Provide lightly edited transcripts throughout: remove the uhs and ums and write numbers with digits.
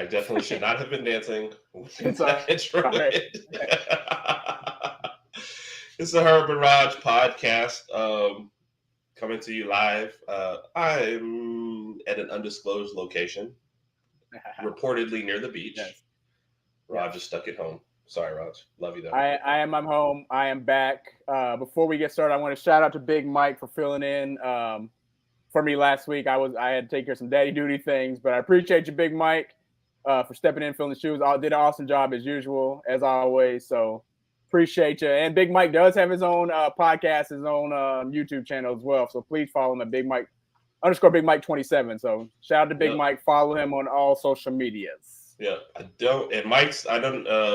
definitely should not have been dancing when It's all that intro right. hit. It's the Herb and Raj podcast, coming to you live. I'm at an undisclosed location, reportedly near the beach. Yes. Raj is stuck at home. Sorry, Raj. Love you though. I'm home. I am back. Before we get started, I want to shout out to Big Mike for filling in for me last week. I had to take care of some daddy duty things, but I appreciate you, Big Mike, for stepping in, filling the shoes. I did an awesome job as usual, as always. So appreciate you. And Big Mike does have his own podcast, his own YouTube channel as well. So please follow him at Big Mike _Big Mike 27. So shout out to Big Mike. Follow him on all social medias. Yeah, I don't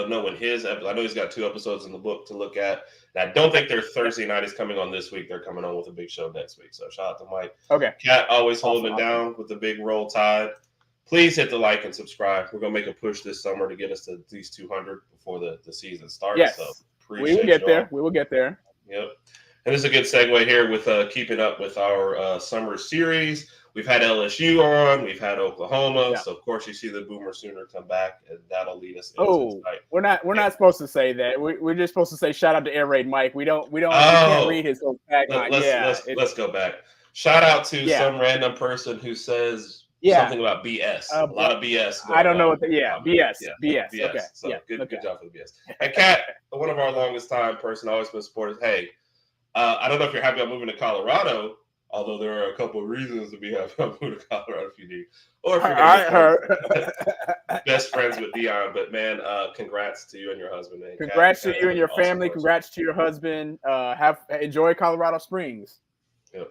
know when his episode. I know he's got 2 episodes in the book to look at. And I don't think their Thursday night is coming on this week. They're coming on with a big show next week. So shout out to Mike. Okay. Cat always holding it down with the big Roll Tide. Please hit the like and subscribe. We're gonna make a push this summer to get us to at least 200 before the season starts. Yes. So we will get there. We will get there. Yep. And this is a good segue here with keeping up with our summer series. We've had LSU on, we've had Oklahoma, so of course you see the Boomer Sooner come back, and that'll lead us into tonight. We're not supposed to say that. We're just supposed to say shout out to Air Raid Mike. We can't read his whole tagline. Let's go back. Shout out to some random person who says something about BS. A lot of BS. I don't know what BS. Okay. So good job for the BS. And Kat, one of our longest time person, always been supporters. Hey, I don't know if you're happy about moving to Colorado. Although there are a couple of reasons to be happy about moving to Colorado if you do. Or if you're best friends with Dion. But, man, congrats to you and your husband. Man. Congrats to you and your family. Congrats to your husband. Enjoy Colorado Springs. Yep.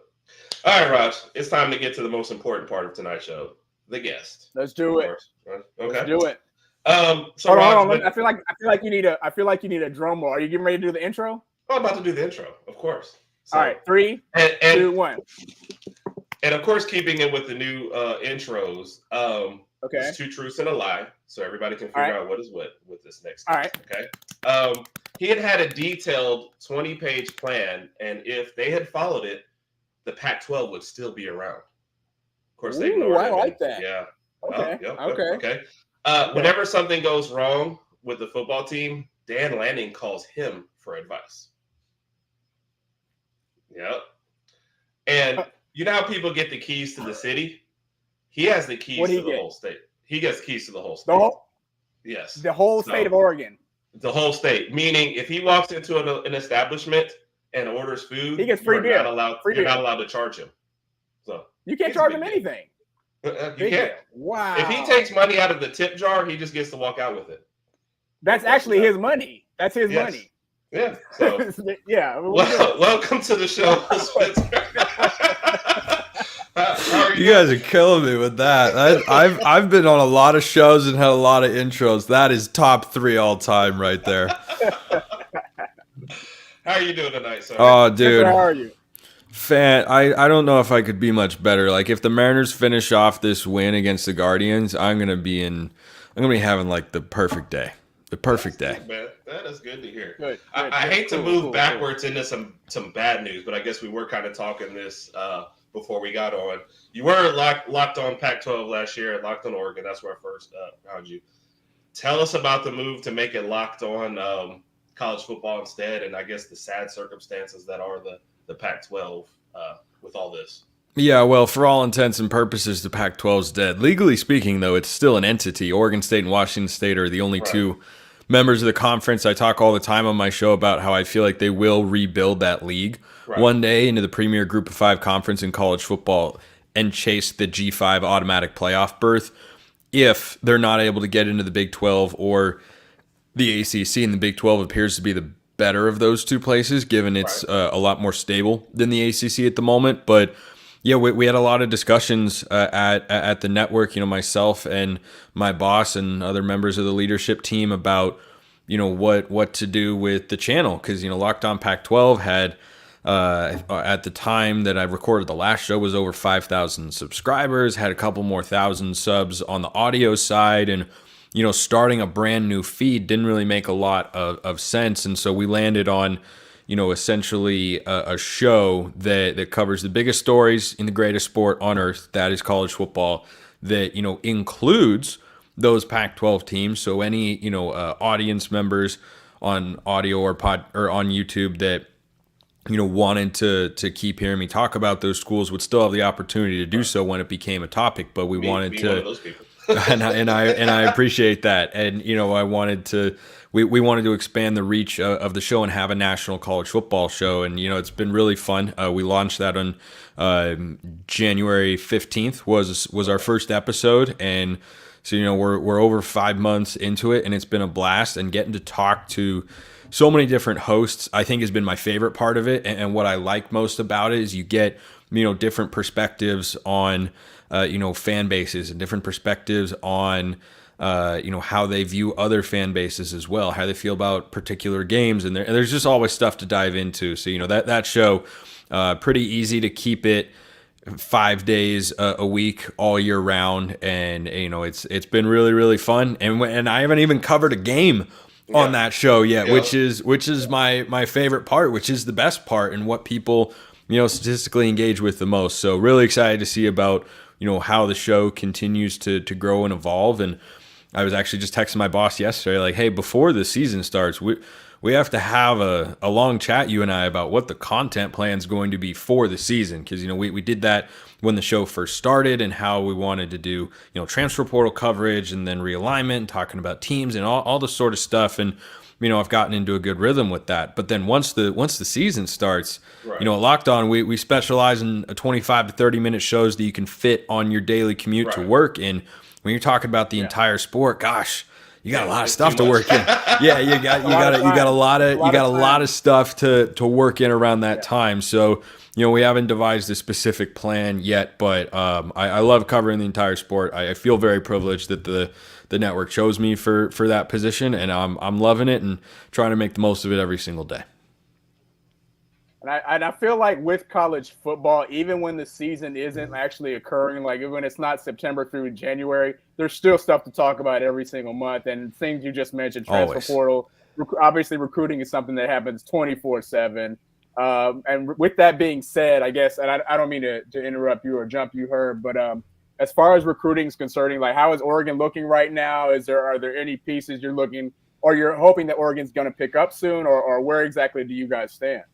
All right, Raj. It's time to get to the most important part of tonight's show, the guest. Let's do it. Okay. Let's do it. So hold on. I feel like you need a drum roll. Are you getting ready to do the intro? I'm about to do the intro, of course. So, all right, 3, 2, 1. And of course, keeping it with the new intros, it's 2 truths and a lie, so everybody can figure out what is what with this next. All right. Okay. He had a detailed 20-page plan, and if they had followed it, the Pac-12 would still be around. Of course, they ignored it. I like that. Yeah. Okay. Whenever something goes wrong with the football team, Dan Lanning calls him for advice. Yep. And you know how people get the keys to the city? He has the keys to the whole state. He gets keys to the whole state. Yes. The whole state of Oregon. The whole state. Meaning, if he walks into an establishment and orders food, he gets free beer. You're not allowed to charge him. So you can't charge him anything. You can't. Wow. If he takes money out of the tip jar, he just gets to walk out with it. That's actually his money. That's his money. Yeah. So welcome to the show, Spencer. How are you? You guys are killing me with that. I've been on a lot of shows and had a lot of intros. That is top 3 all time right there. How are you doing tonight, sir? Oh, dude. How are you? I don't know if I could be much better. Like, if the Mariners finish off this win against the Guardians, I'm gonna be having like the perfect day. The perfect day. Good, man. That is good to hear. Good. I hate to move backwards into some bad news, but I guess we were kind of talking this before we got on. You were locked on Pac-12 last year, locked on Oregon. That's where I first found you. Tell us about the move to make it locked on college football instead, and I guess the sad circumstances that are the Pac-12 with all this. Yeah, well, for all intents and purposes, the Pac-12 is dead. Legally speaking, though, it's still an entity. Oregon State and Washington State are the only 2 members of the conference. I talk all the time on my show about how I feel like they will rebuild that league one day into the premier Group of 5 conference in college football and chase the G5 automatic playoff berth if they're not able to get into the Big 12 or the ACC. And the Big 12 appears to be the better of those 2 places, given it's a lot more stable than the ACC at the moment. But yeah, we had a lot of discussions at the network, myself and my boss and other members of the leadership team about, what to do with the channel. Because, Locked On Pac-12 had, at the time that I recorded the last show, was over 5,000 subscribers, had a couple more thousand subs on the audio side. And, starting a brand new feed didn't really make a lot of sense. And so we landed on essentially a show that covers the biggest stories in the greatest sport on earth, that is college football, that, includes those Pac-12 teams. So any, audience members on audio or on YouTube that, wanted to keep hearing me talk about those schools would still have the opportunity to do so when it became a topic. But we wanted to, one of those people. and I appreciate that. And, I wanted to, we wanted to expand the reach of the show and have a national college football show. And, it's been really fun. We launched that on January 15th was our first episode. And so, we're over 5 months into it, and it's been a blast. And getting to talk to so many different hosts, I think, has been my favorite part of it. And what I like most about it is you get, different perspectives on, fan bases, and different perspectives on, how they view other fan bases as well, how they feel about particular games. And there's just always stuff to dive into. So, that show, pretty easy to keep it 5 days a week all year round. And, it's been really, really fun. And I haven't even covered a game on that show yet, which is my favorite part, which is the best part, and what people, statistically engage with the most. So really excited to see about, how the show continues to grow and evolve. And I was actually just texting my boss yesterday, like, hey, before the season starts, we have to have a long chat, you and I, about what the content plan is going to be for the season. Because, we did that when the show first started, and how we wanted to do, transfer portal coverage, and then realignment, and talking about teams and all the sort of stuff. And, I've gotten into a good rhythm with that. But then once the season starts, right, at Locked On, we specialize in a 25 to 30 minute shows that you can fit on your daily commute to work. And when you're talking about the entire sport, gosh, you got a lot of stuff to work in. Yeah, you got a lot of stuff to work in around that time. So, we haven't devised a specific plan yet, but I love covering the entire sport. I feel very privileged that the network chose me for that position, and I'm loving it and trying to make the most of it every single day. And I feel like with college football, even when the season isn't actually occurring, like when it's not September through January, there's still stuff to talk about every single month. And things you just mentioned, transfer portal, obviously recruiting is something that happens 24/7. And with that being said, I guess, and I don't mean to interrupt you or jump you, Herb, but as far as recruiting is concerning, like, how is Oregon looking right now? Are there any pieces you're looking, or you're hoping that Oregon's going to pick up soon, or where exactly do you guys stand?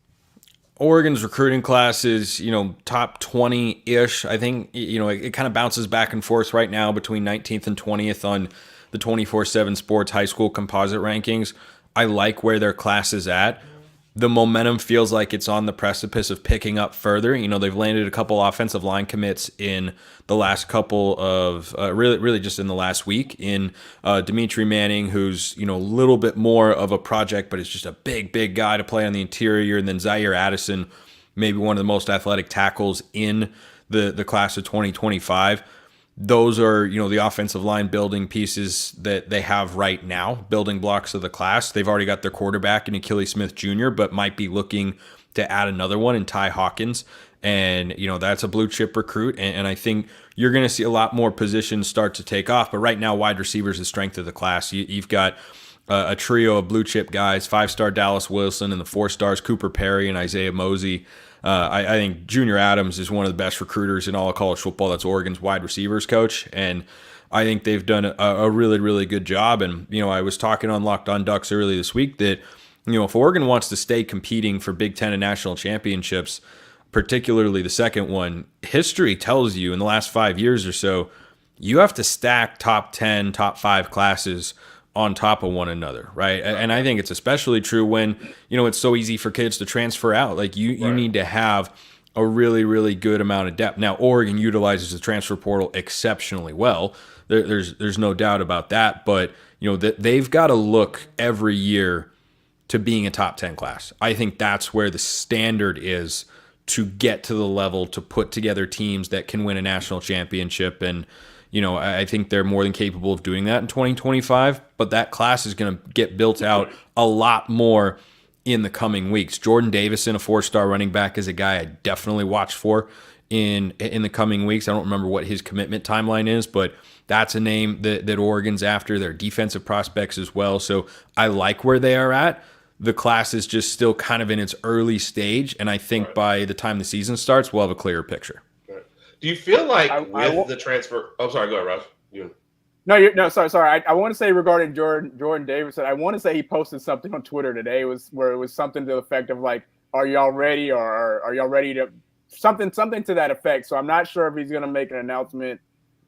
Oregon's recruiting class is, top 20-ish. I think, it kind of bounces back and forth right now between 19th and 20th on the 24/7 Sports high school composite rankings. I like where their class is at. The momentum feels like it's on the precipice of picking up further. They've landed a couple offensive line commits in the last couple of, really just in the last week, in Dimitri Manning, who's, a little bit more of a project, but is just a big guy to play on the interior. And then Zaire Addison, maybe one of the most athletic tackles in the class of 2025. Those are, the offensive line building pieces that they have right now, building blocks of the class. They've already got their quarterback in Achilles Smith Jr., but might be looking to add another one in Ty Hawkins. And, that's a blue chip recruit. And I think you're going to see a lot more positions start to take off. But right now, wide receiver is the strength of the class. You've got a trio of blue chip guys, 5-star Dallas Wilson, and the 4-stars Cooper Perry and Isaiah Mosey. I think Junior Adams is one of the best recruiters in all of college football. That's Oregon's wide receivers coach. And I think they've done a really, really good job. And, I was talking on Locked On Ducks early this week that, if Oregon wants to stay competing for Big Ten and national championships, particularly the second one, history tells you in the last 5 years or so, you have to stack top 10, top 5 classes on top of one another, right? And I think it's especially true when, it's so easy for kids to transfer out. Like you need to have a really, really good amount of depth. Now, Oregon utilizes the transfer portal exceptionally well. There's no doubt about that. But, they've got to look every year to being a top 10 class. I think that's where the standard is to get to the level to put together teams that can win a national championship. And, I think they're more than capable of doing that in 2025, but that class is going to get built out a lot more in the coming weeks. Jordan Davison, a 4-star running back, is a guy I definitely watch for in the coming weeks. I don't remember what his commitment timeline is, but that's a name that Oregon's after. Their defensive prospects as well. So I like where they are at. The class is just still kind of in its early stage, and I think by the time the season starts, we'll have a clearer picture. Do you feel like with the transfer? Oh, sorry. Go ahead, Raj. Sorry. I want to say regarding Jordan Davidson, I want to say he posted something on Twitter today. It was something to the effect of like, "Are y'all ready?" or "Are y'all ready to?" Something to that effect. So I'm not sure if he's going to make an announcement.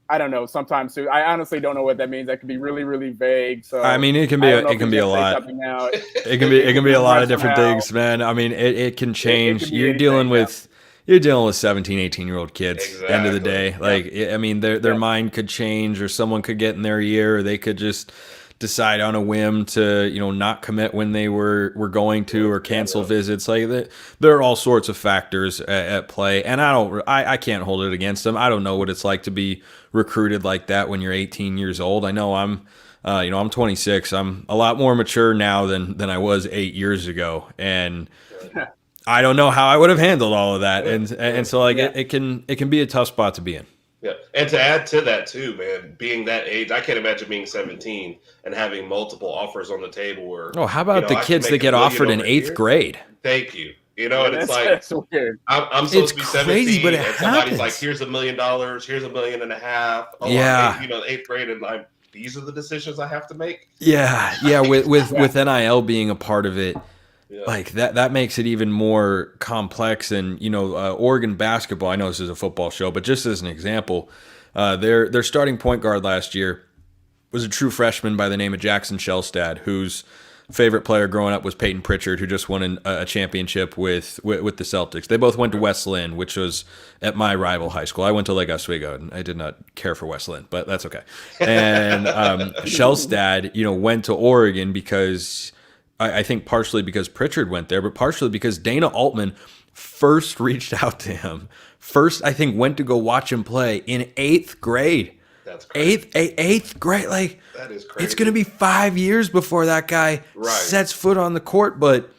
I don't know. Sometime soon. I honestly don't know what that means. That could be really, really vague. So I mean, it can be a lot. It can be a lot of different things, man. I mean, it can change. You're dealing with 17, 18-year-old kids. Exactly. End of the day, like I mean, their mind could change, or someone could get in their ear, or they could just decide on a whim to not commit when they were going to, or cancel visits. Like there are all sorts of factors at play, and I can't hold it against them. I don't know what it's like to be recruited like that when you're 18 years old. I know I'm 26. I'm a lot more mature now than I was 8 years ago, and I don't know how I would have handled all of that. And so like it can be a tough spot to be in. Yeah, and to add to that too, man, being that age, I can't imagine being 17 and having multiple offers on the table. Where how about the kids that get offered in 8th grade? Thank you. And it's like that's weird. I'm supposed to be 17, crazy, but and somebody's like, "Here's $1 million. Here's $1.5 million." Oh, yeah, 8th grade, and these are the decisions I have to make. Yeah. With NIL being a part of it. Yeah. Like that makes it even more complex. And Oregon basketball, I know this is a football show, but just as an example, their starting point guard last year was a true freshman by the name of Jackson Shellstad, whose favorite player growing up was Peyton Pritchard, who just won a championship with the Celtics. They both went to West Lynn, which was at my rival high school. I went to Lake Oswego, and I did not care for West Lynn, but that's okay. And Shellstad, went to Oregon because I think partially because Pritchard went there, but partially because Dana Altman first reached out to him. First, I think, went to go watch him play in 8th grade. That's crazy. Eighth grade. Like, that is crazy. It's going to be 5 years before that guy sets foot on the court. But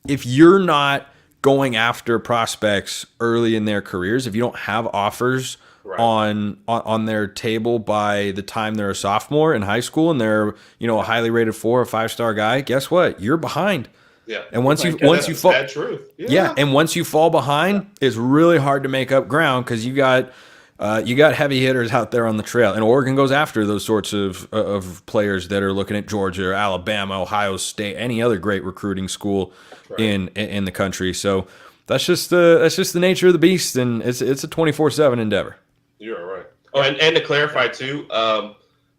if you're not going after prospects early in their careers, if you don't have offers on their table by the time they're a sophomore in high school, and they're a highly rated 4 or 5-star guy, guess what? You're behind. Yeah. And once you fall, bad truth. And once you fall behind, it's really hard to make up ground, because you got heavy hitters out there on the trail, and Oregon goes after those sorts of players that are looking at Georgia or Alabama, Ohio State, any other great recruiting school in the country. So that's just the nature of the beast, and it's a 24/7 endeavor. You're right. Oh, and to clarify too,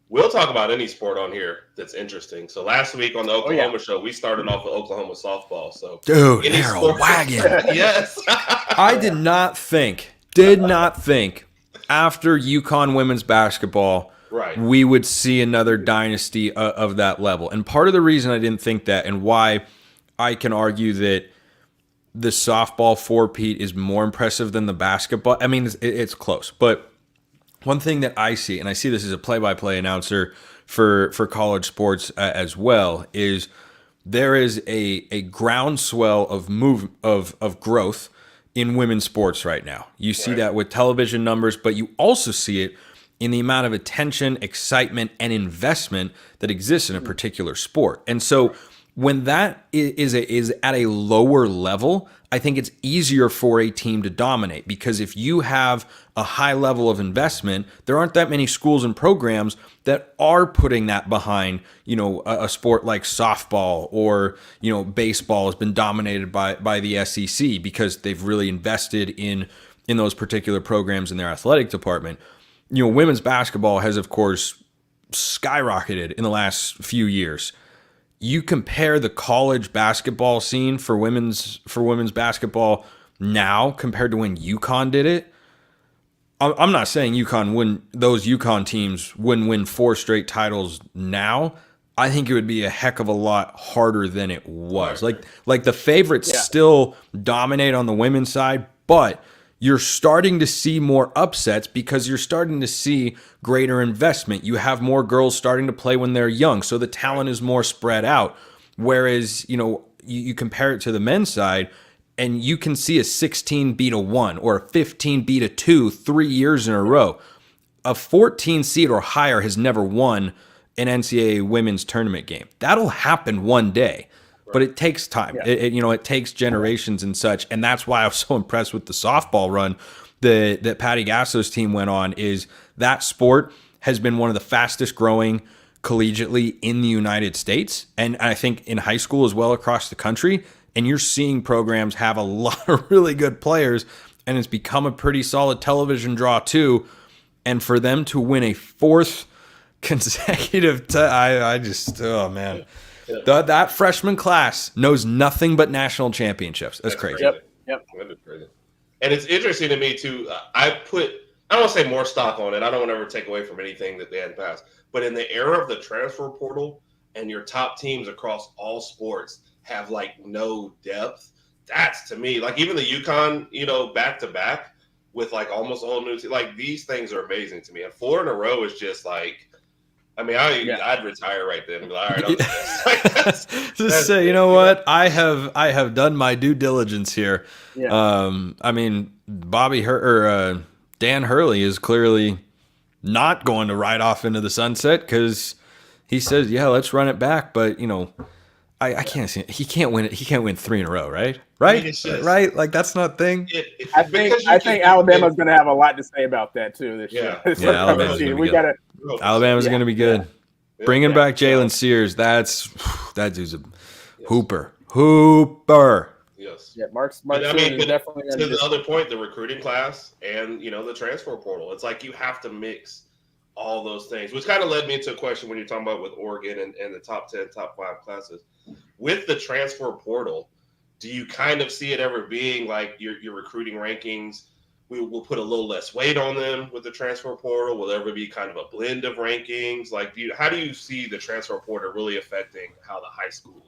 we'll talk about any sport on here that's interesting. So last week on the Oklahoma show, we started off with Oklahoma softball. So dude, they're a wagon. Yes. I did not think after UConn women's basketball, we would see another dynasty of that level. And part of the reason I didn't think that, and why I can argue that the softball four-peat is more impressive than the basketball, I mean, it's close. But one thing that I see, and I see this as a play-by-play announcer for college sports as well, is there is a groundswell of growth in women's sports right now. You see that with television numbers, but you also see it in the amount of attention, excitement, and investment that exists in a particular sport. And so when that is at a lower level, I think it's easier for a team to dominate, because if you have a high level of investment, there aren't that many schools and programs that are putting that behind, a sport like softball, or, baseball has been dominated by the SEC because they've really invested in those particular programs in their athletic department. Women's basketball has, of course, skyrocketed in the last few years. You compare the college basketball scene for women's basketball now compared to when UConn did it. I'm not saying those UConn teams wouldn't win 4 straight titles now. I think it would be a heck of a lot harder than it was. Like the favorites still dominate on the women's side, but you're starting to see more upsets because you're starting to see greater investment. You have more girls starting to play when they're young, so the talent is more spread out. Whereas, you compare it to the men's side, and you can see a 16 beat a 1 or a 15 beat a 2 3 years in a row. A 14 seed or higher has never won an NCAA women's tournament game. That'll happen one day. But it takes time. It takes generations and such, and that's why I was so impressed with the softball run that Patty Gasso's team went on. Is that sport has been one of the fastest growing collegiately in the United States, and I think in high school as well across the country. And you're seeing programs have a lot of really good players, and it's become a pretty solid television draw too. And for them to win a fourth consecutive, I just, oh man, that freshman class knows nothing but national championships. That's crazy. Yep. That is crazy. And it's interesting to me too. I don't want to say more stock on it. I don't want to ever take away from anything that they had passed. But in the era of the transfer portal, and your top teams across all sports have like no depth, that's to me, like even the UConn, back to back with like almost all new teams, like these things are amazing to me. And 4 in a row is just like, I mean, I'd retire right then and be like, all right, just say, you know what? I have done my due diligence here. Yeah. I mean, Dan Hurley is clearly not going to ride off into the sunset because he says, yeah, let's run it back. But, I can't see it. He can't win it. He can't win 3 in a row, right? Right? Right? Like, that's not a thing. I think Alabama's going to have a lot to say about that, too, this year. Yeah, Alabama's going to be good. Alabama's going to be good. Bringing back Jalen Sears, that dude's a hooper. Yes. Yeah, Mark I mean, is definitely to the other point, the recruiting class and the transfer portal. It's like you have to mix all those things, which kind of led me into a question when you're talking about with Oregon and the top 10, top 5 classes. With the transfer portal, do you kind of see it ever being like your recruiting rankings? We will put a little less weight on them with the transfer portal. Will there ever be kind of a blend of rankings? Like, how do you see the transfer portal really affecting how the high school,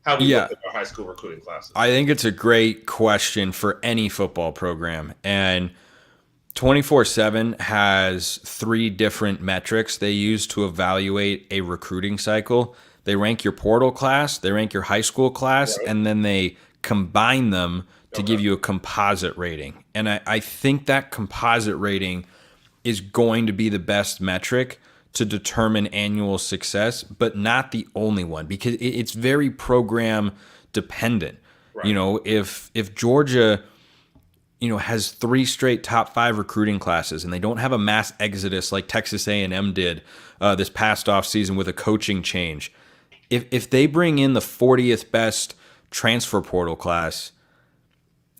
how we look at our high school recruiting classes? I think it's a great question for any football program. And 24/7 has 3 different metrics they use to evaluate a recruiting cycle. They rank your portal class, they rank your high school class, and then they combine them to give you a composite rating. And I think that composite rating is going to be the best metric to determine annual success, but not the only one, because it's very program dependent. Right. If Georgia has 3 straight top 5 recruiting classes and they don't have a mass exodus like Texas A&M did this past offseason with a coaching change, if they bring in the 40th best transfer portal class,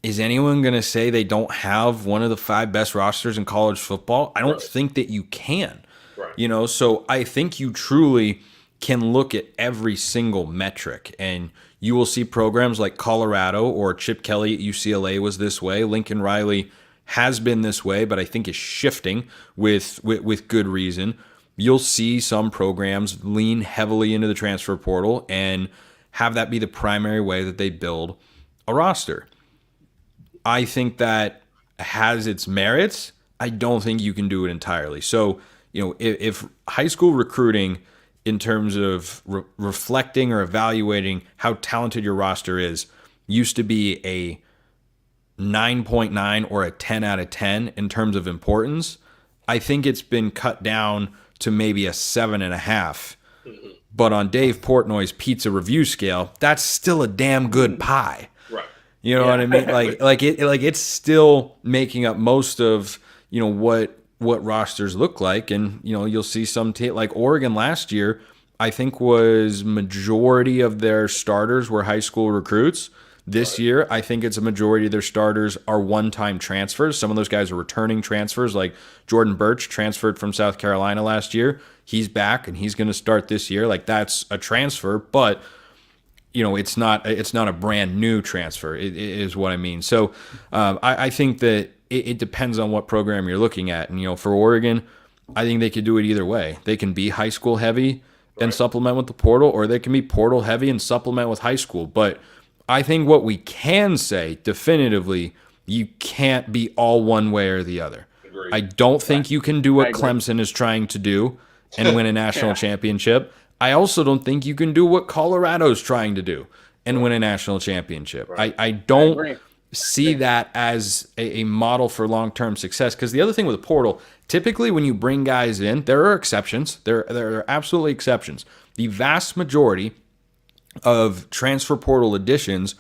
is anyone going to say they don't have one of the 5 best rosters in college football? I don't think that you can. Right. So I think you truly can look at every single metric, and you will see programs like Colorado or Chip Kelly at UCLA was this way. Lincoln Riley has been this way, but I think is shifting with good reason. You'll see some programs lean heavily into the transfer portal and have that be the primary way that they build a roster. I think that has its merits. I don't think you can do it entirely. So, if high school recruiting in terms of reflecting or evaluating how talented your roster is used to be a 9.9 or a 10 out of 10 in terms of importance, I think it's been cut down to maybe a 7.5. Mm-hmm. But on Dave Portnoy's pizza review scale, that's still a damn good pie. Right. You know what I mean? Like it's still making up most of, what rosters look like. And, you'll see some like Oregon last year, I think was majority of their starters were high school recruits. This year, I think it's a majority of their starters are one-time transfers. Some of those guys are returning transfers, like Jordan Birch transferred from South Carolina last year. He's back and he's going to start this year. Like, that's a transfer, but it's not a brand new transfer, is what I mean. So I think that it depends on what program you're looking at. And, for Oregon, I think they could do it either way. They can be high school heavy and supplement with the portal, or they can be portal heavy and supplement with high school. But I think what we can say definitively, you can't be all one way or the other. Agreed. I don't think you can do what Clemson is trying to do and win a national championship. I also don't think you can do what Colorado's trying to do and win a national championship. Right. I don't see that as a model for long-term success, because the other thing with the portal, typically when you bring guys in, there are exceptions. There are absolutely exceptions. The vast majority of transfer portal additions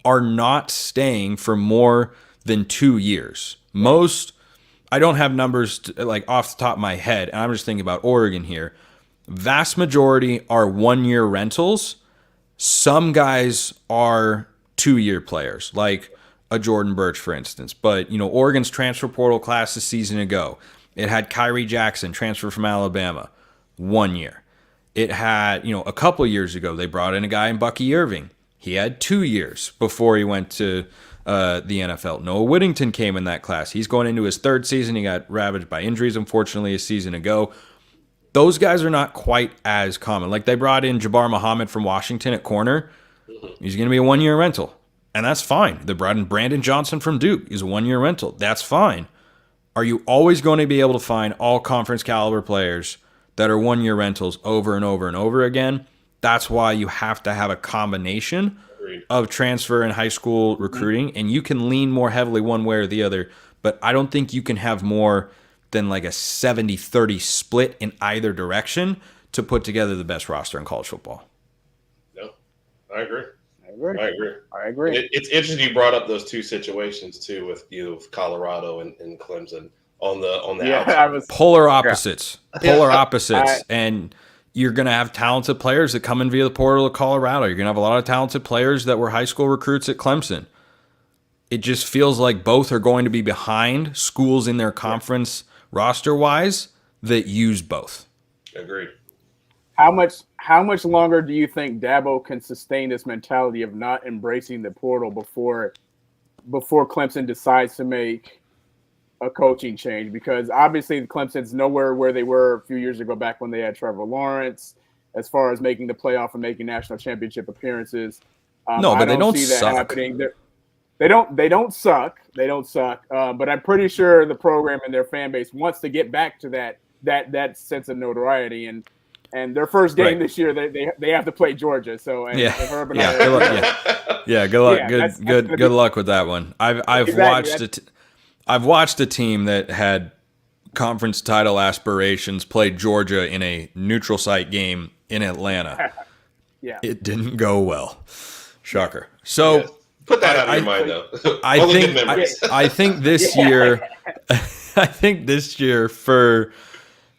are not staying for more than 2 years. Most, I don't have numbers like off the top of my head, and I'm just thinking about Oregon here. Vast majority are 1-year rentals. Some guys are 2-year players, like a Jordan Birch, for instance. But, Oregon's transfer portal class a season ago, it had Kyrie Jackson transfer from Alabama, 1 year. It had, a couple years ago, they brought in a guy in Bucky Irving. He had 2 years before he went to the NFL. Noah Whittington came in that class. He's going into his third season. He got ravaged by injuries, unfortunately, a season ago. Those guys are not quite as common. Like they brought in Jabbar Muhammad from Washington at corner. He's going to be a 1-year rental, and that's fine. They brought in Brandon Johnson from Duke. He's a 1-year rental. That's fine. Are you always going to be able to find all conference caliber players that are 1-year rentals over and over and over again? That's why you have to have a combination of transfer and high school recruiting, and you can lean more heavily one way or the other, but I don't think you can have more than like a 70-30 split in either direction to put together the best roster in college football. No, I agree. It's interesting you brought up those two situations too with Colorado and Clemson on the outside. Polar opposites. And you're going to have talented players that come in via the portal of Colorado. You're going to have a lot of talented players that were high school recruits at Clemson. It just feels like both are going to be behind schools in their conference roster-wise that use both. Agreed. How much longer do you think Dabo can sustain this mentality of not embracing the portal before Clemson decides to make a coaching change? Because obviously Clemson's nowhere where they were a few years ago back when they had Trevor Lawrence as far as making the playoff and making national championship appearances. But they don't see that suck. happening. They don't suck. But I'm pretty sure the program and their fan base wants to get back to that sense of notoriety. And their first game this year, they have to play Georgia. So good luck. Good luck with that one. I've watched a team that had conference title aspirations play Georgia in a neutral site game in Atlanta. It didn't go well. Shocker. So put that out of your mind, though. I think this year, for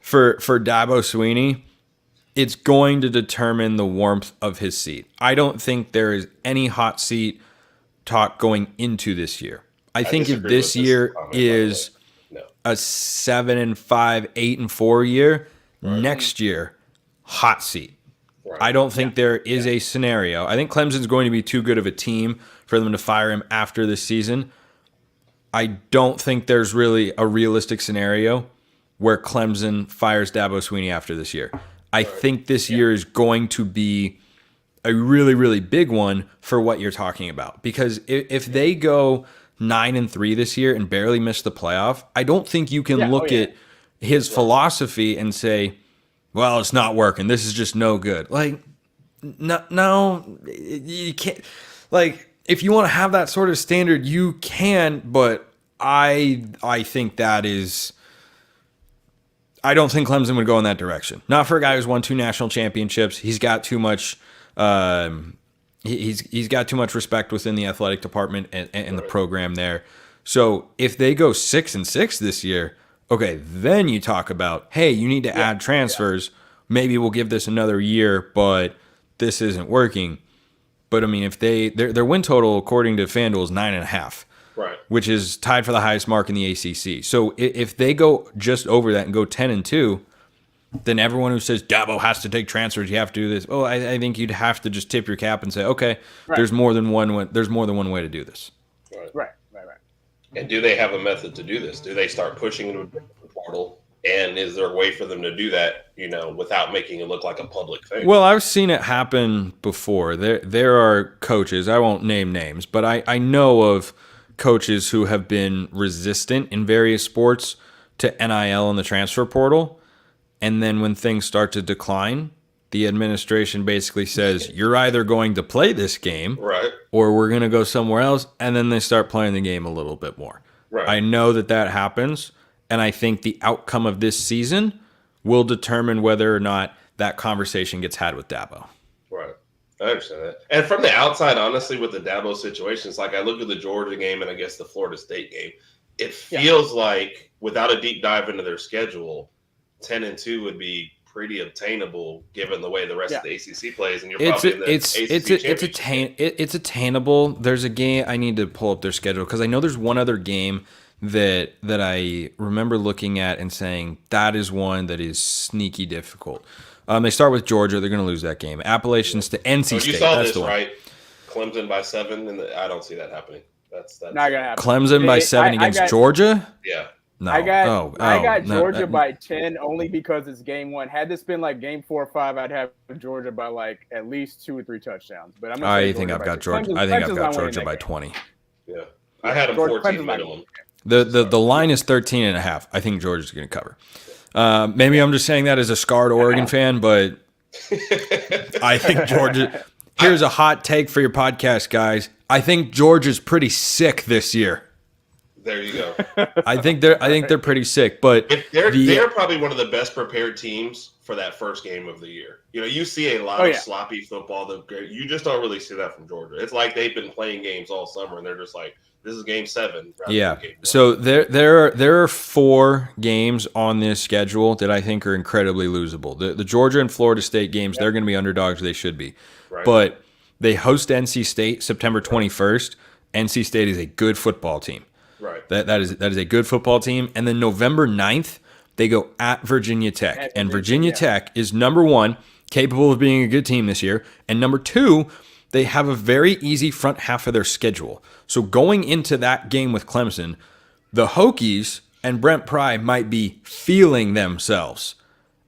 Dabo Swinney, it's going to determine the warmth of his seat. I don't think there is any hot seat talk going into this year. I think if this year is a 7-5, 8-4 year, next year, hot seat. Right. I don't think there is a scenario. I think Clemson's going to be too good of a team for them to fire him after this season. I don't think there's really a realistic scenario where Clemson fires Dabo Swinney after this year. I think this year is going to be a really, really big one for what you're talking about. Because if they go 9-3 this year and barely miss the playoff, I don't think you can look at his philosophy and say, well, it's not working. This is just no good. Like, no, you can't. Like, if you want to have that sort of standard, you can. But I think that is. I don't think Clemson would go in that direction. Not for a guy who's won 2 national championships. He's got too much. He's got too much respect within the athletic department and the program there. So if they go 6-6 this year, okay, then you talk about, hey, you need to add transfers. Maybe we'll give this another year, but this isn't working. But I mean, if their win total according to FanDuel is 9.5. Right. Which is tied for the highest mark in the ACC. So if they go just over that and go 10-2, then everyone who says Dabo has to take transfers, you have to do this. Oh, I think you'd have to just tip your cap and say, okay, there's more than one way to do this. Right. And do they have a method to do this? Do they start pushing into the portal? And is there a way for them to do that, without making it look like a public thing? Well, I've seen it happen before. There are coaches, I won't name names, but I know of coaches who have been resistant in various sports to NIL and the transfer portal. And then when things start to decline, the administration basically says, you're either going to play this game or we're going to go somewhere else. And then they start playing the game a little bit more. Right. I know that happens. And I think the outcome of this season will determine whether or not that conversation gets had with Dabo. Right. I understand that. And from the outside, honestly, with the Dabo situation, it's like I look at the Georgia game and I guess the Florida State game. it feels like without a deep dive into their schedule, 10-2 would be pretty obtainable given the way the rest of the ACC plays, and you're probably in the ACC championship. It's attainable. There's a game I need to pull up their schedule because I know there's one other game that I remember looking at and saying that is one that is sneaky difficult. They start with Georgia. They're going to lose that game. Appalachians to NC State. You saw this, right? Clemson by 7, I don't see that happening. That's not gonna happen. Clemson by 7 against Georgia. Yeah. No. I got Georgia by 10 only because it's game 1. Had this been like game 4 or 5, I'd have Georgia by like at least 2 or 3 touchdowns. But I think I've got Georgia. I think I've got Georgia by 20. Yeah, I had them 14 minimum. The line is 13.5. I think Georgia's going to cover. Maybe I'm just saying that as a scarred Oregon fan, but I think Georgia. Here's a hot take for your podcast, guys. I think Georgia's pretty sick this year. There you go. I think they're pretty sick, but they're probably one of the best prepared teams for that first game of the year. You see a lot of sloppy football. You just don't really see that from Georgia. It's like they've been playing games all summer, and they're just like, this is game 7. Yeah. So there are 4 games on this schedule that I think are incredibly losable. The Georgia and Florida State games, they're going to be underdogs. They should be. Right. But they host NC State September 21st. NC State is a good football team. Right. That is a good football team. And then November 9th, they go at Virginia Tech. And Virginia Tech is number 1, capable of being a good team this year. And number 2, they have a very easy front half of their schedule. So going into that game with Clemson, the Hokies and Brent Pry might be feeling themselves.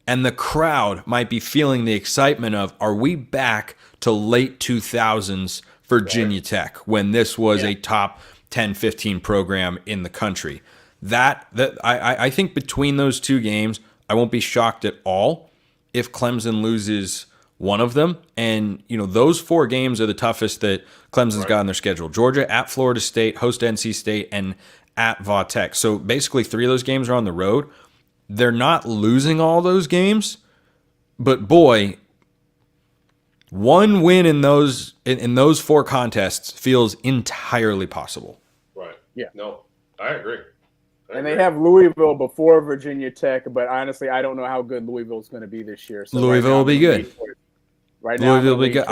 And the crowd might be feeling the excitement of, are we back to late 2000s Virginia Tech when this was a top 10, 15 program in the country? I think between those 2 games, I won't be shocked at all if Clemson loses one of them. And, those 4 games are the toughest that Clemson's got on their schedule. Georgia at Florida State, host NC State, and at Va Tech. So basically 3 of those games are on the road. They're not losing all those games, but boy, one win in those 4 contests feels entirely possible. Right. Yeah. No, I agree. And they have Louisville before Virginia Tech, but honestly, I don't know how good Louisville's going to be this year. So Louisville will be good. Right now, Louisville will be good.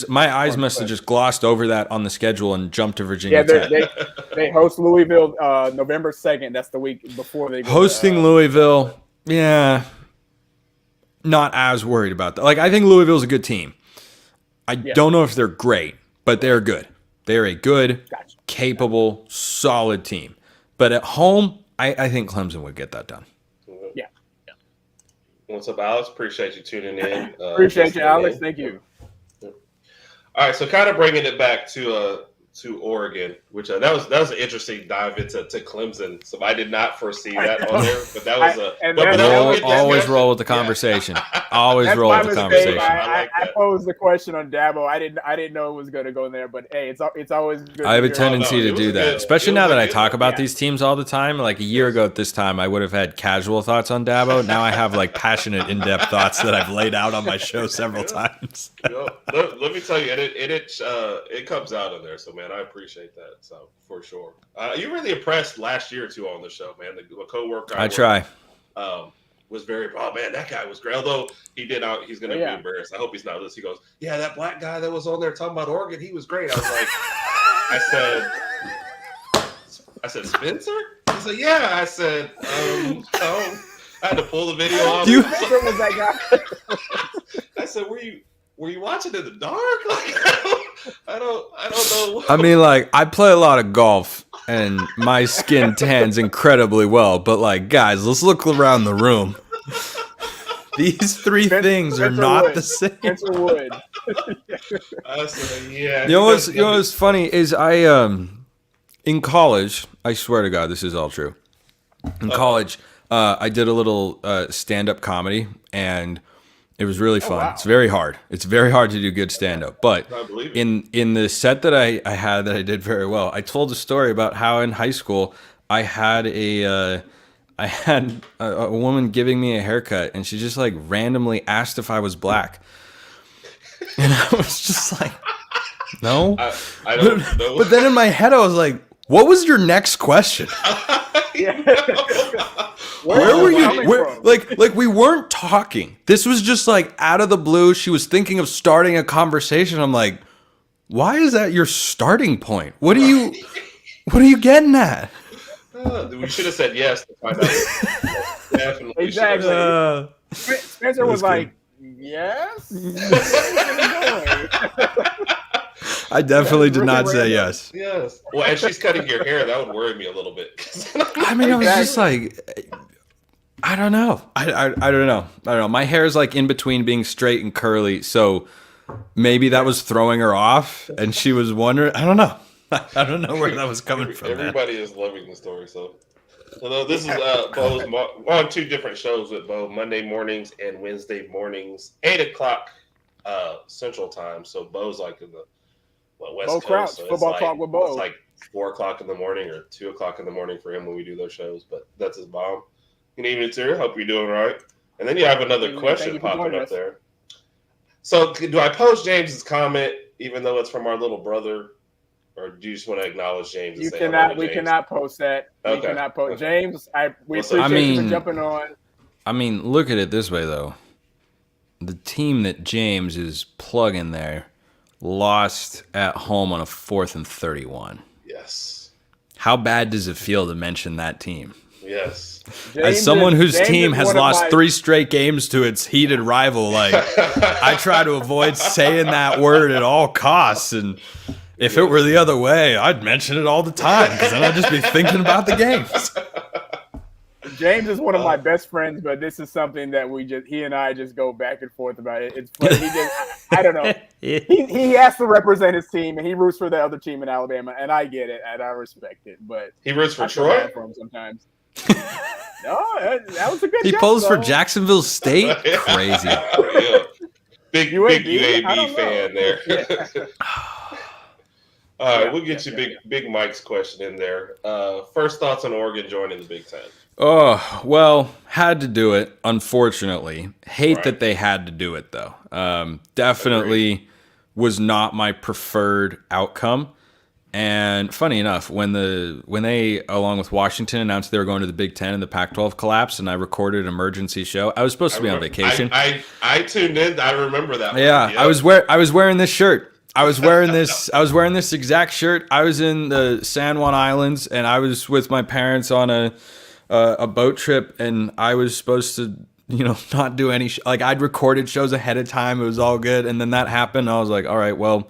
My eyes must have just glossed over that on the schedule and jumped to Virginia Tech. They host Louisville November 2nd. That's the week before they go hosting Louisville. Yeah, not as worried about that. Like, I think Louisville's a good team. I don't know if they're great, but they're good. They're a good, capable, solid team. But at home, I think Clemson would get that done. Yeah. What's up, Alex? Appreciate you tuning in. Appreciate you, Alex. Thank you. All right, so kind of bringing it back to Oregon, which that was an interesting dive into Clemson. So I did not foresee that on there, but that was always roll with the conversation. Always roll with the conversation. I posed the question on Dabo. I didn't know it was going to go in there, but hey, it's always good. I have a tendency to do that, especially now that I talk about these teams all the time. Like a year ago at this time, I would have had casual thoughts on Dabo. Now I have like passionate, in-depth thoughts that I've laid out on my show several times. Let me tell you, it comes out in there. So man, I appreciate that. So for sure, you really impressed last year too on the show, man. The coworker I try. Was very, oh man, that guy was great. Although he's going to be embarrassed. I hope he's not listening. He goes, yeah, that black guy that was on there talking about Oregon, he was great. I was like, I said, Spencer? He said, yeah. I said, I had to pull the video off. Was that guy? I said, were you watching in the dark? Like, I don't know. I mean, like, I play a lot of golf and my skin tans incredibly well, but like, guys, let's look around the room. These 3 things are not the same. Spencer Wood. I said, yeah. You know what's funny is in college, I swear to God, this is all true. In college, I did a little stand-up comedy, and it was really fun. Wow. It's very hard. It's very hard to do good stand-up. But in the set that I had that I did very well, I told a story about how in high school I had a woman giving me a haircut, and she just like randomly asked if I was black. And I was just like, no. I don't know. But then in my head I was like, What was your next question? Where were you? Like we weren't talking. This was just like out of the blue. She was thinking of starting a conversation. I'm like, why is that your starting point? What are you getting at? We should have said yes to find out. Definitely. Exactly. Spencer was like, yes. I definitely did not say yes. Yes. Well, and she's cutting your hair. That would worry me a little bit. I mean, I was just like, I don't know. I don't know. My hair is like in between being straight and curly, so maybe that was throwing her off, and she was wondering. I don't know. I don't know where that was coming from. Everybody is loving the story. So this is Bo's on 2 different shows with Bo, Monday mornings and Wednesday mornings, 8:00 Central Time. So Bo's like in the West Bo Coast. Crouch, so football talk with Bo. It's like 4:00 in the morning or 2:00 in the morning for him when we do those shows. But that's his mom. Good evening, sir. Hope you're doing all right. And then you have another question popping up there. So do I post James's comment even though it's from our little brother? Or do you just want to acknowledge James? You cannot. We cannot post that. Okay. We cannot post James. We appreciate you for jumping on. I mean, look at it this way though. The team that James is plugging there lost at home on a 4th and 31. Yes. How bad does it feel to mention that team? Yes. As someone whose team has lost 3 straight games to its heated rival, like I try to avoid saying that word at all costs. And if it were the other way, I'd mention it all the time because then I'd just be thinking about the games. James is one of my best friends, but this is something that he and I just go back and forth about. It's funny. I don't know. He has to represent his team, and he roots for the other team in Alabama, and I get it, and I respect it. But he roots for Troy for him sometimes. No, that was a good. He pulls for Jacksonville State. Crazy. Yeah. Big UAB fan there. Yeah. All right, we'll get you Big Mike's question in there. First thoughts on Oregon joining the Big Ten. Oh, well, had to do it, unfortunately. Hate that they had to do it, though. Definitely was not my preferred outcome. And funny enough, when they, along with Washington, announced they were going to the Big Ten and the Pac-12 collapsed, and I recorded an emergency show, I was supposed to be on vacation. I tuned in. I remember that. Yeah, yep. I was wearing this shirt. I was wearing this exact shirt. I was in the San Juan Islands, and I was with my parents on a boat trip, and I was supposed to, not do any I'd recorded shows ahead of time. It was all good, and then that happened. I was like, all right, well,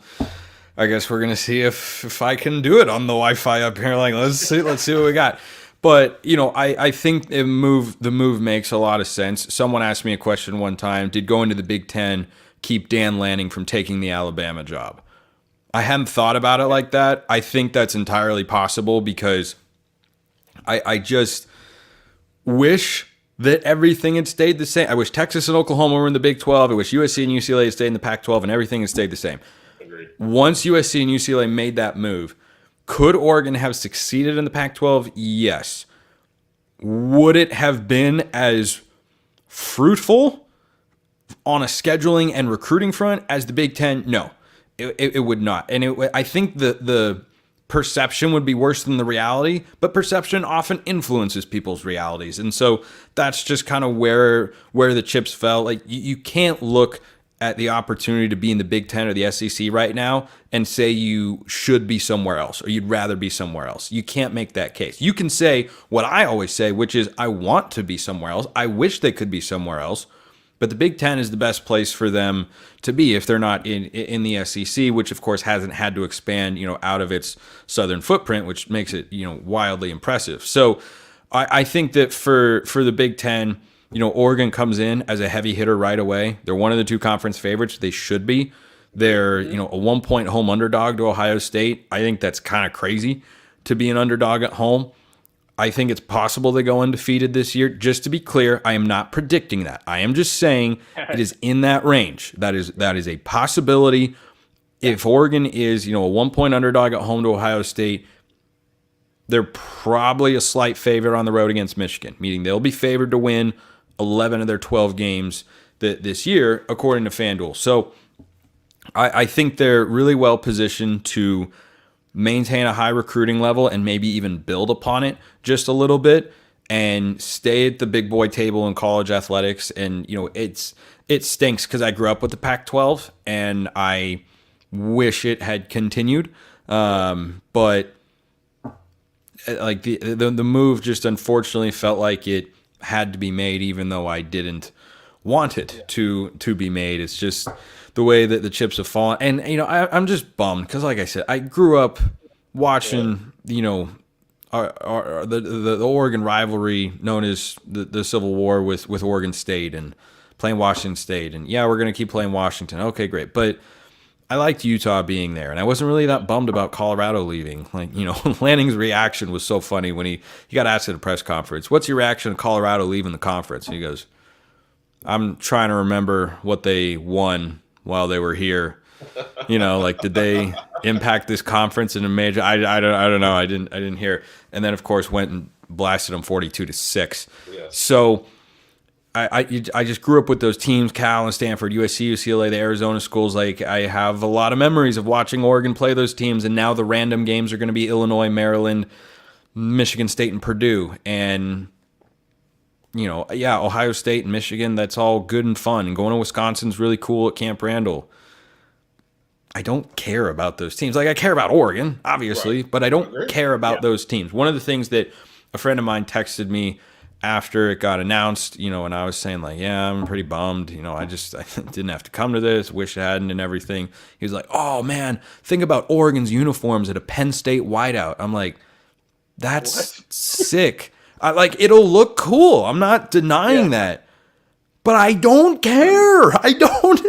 I guess we're gonna see if I can do it on the Wi-Fi up here. Like, let's see what we got. But I think the move makes a lot of sense. Someone asked me a question one time: did going to the Big Ten keep Dan Lanning from taking the Alabama job? I hadn't thought about it like that. I think that's entirely possible because I just wish that everything had stayed the same. I wish Texas and Oklahoma were in the Big 12. I wish USC and UCLA had stayed in the Pac-12 and everything had stayed the same. Agreed. Once USC and UCLA made that move, could Oregon have succeeded in the Pac-12? Yes. Would it have been as fruitful on a scheduling and recruiting front as the Big Ten? No, it would not. And I think the perception would be worse than the reality, but perception often influences people's realities. And so that's just kind of where the chips fell. Like, you can't look at the opportunity to be in the Big Ten or the SEC right now and say you should be somewhere else or you'd rather be somewhere else. You can't make that case. You can say what I always say, which is I want to be somewhere else. I wish they could be somewhere else. But the Big Ten is the best place for them to be if they're not in the SEC, which of course hasn't had to expand, out of its southern footprint, which makes it, wildly impressive. So I think that for the Big Ten, Oregon comes in as a heavy hitter right away. They're one of the 2 conference favorites. They should be. They're, a 1-point home underdog to Ohio State. I think that's kind of crazy to be an underdog at home. I think it's possible they go undefeated this year. Just to be clear, I am not predicting that. I am just saying it is in that range. That is a possibility. If Oregon is, a 1-point underdog at home to Ohio State, they're probably a slight favorite on the road against Michigan, meaning they'll be favored to win 11 of their 12 games this year, according to FanDuel. So I think they're really well positioned to maintain a high recruiting level and maybe even build upon it just a little bit and stay at the big boy table in college athletics. And, it stinks because I grew up with the Pac-12 and I wish it had continued. But like the move just unfortunately felt like it had to be made, even though I didn't want it to be made. It's just the way that the chips have fallen. And, I'm just bummed because, like I said, I grew up watching, the Oregon rivalry known as the Civil War with Oregon State and playing Washington State. And, yeah, we're going to keep playing Washington. Okay, great. But I liked Utah being there, and I wasn't really that bummed about Colorado leaving. Like, Lanning's reaction was so funny when he got asked at a press conference, what's your reaction to Colorado leaving the conference? And he goes, I'm trying to remember what they won while they were here. Did they impact this conference in a major? I don't know. I didn't hear. And then, of course, went and blasted them 42-6. Yeah. So I just grew up with those teams, Cal and Stanford, USC, UCLA, the Arizona schools. Like, I have a lot of memories of watching Oregon play those teams, and now the random games are going to be Illinois, Maryland, Michigan State, and Purdue. And, Ohio State and Michigan, that's all good and fun. And going to Wisconsin's really cool at Camp Randall. I don't care about those teams. Like, I care about Oregon, obviously, but I don't care about those teams. One of the things that a friend of mine texted me after it got announced, and I was saying, like, yeah, I'm pretty bummed. I didn't have to come to this, wish I hadn't and everything. He was like, oh, man, think about Oregon's uniforms at a Penn State whiteout. I'm like, that's sick. It'll look cool. I'm not denying that. But I don't care. I don't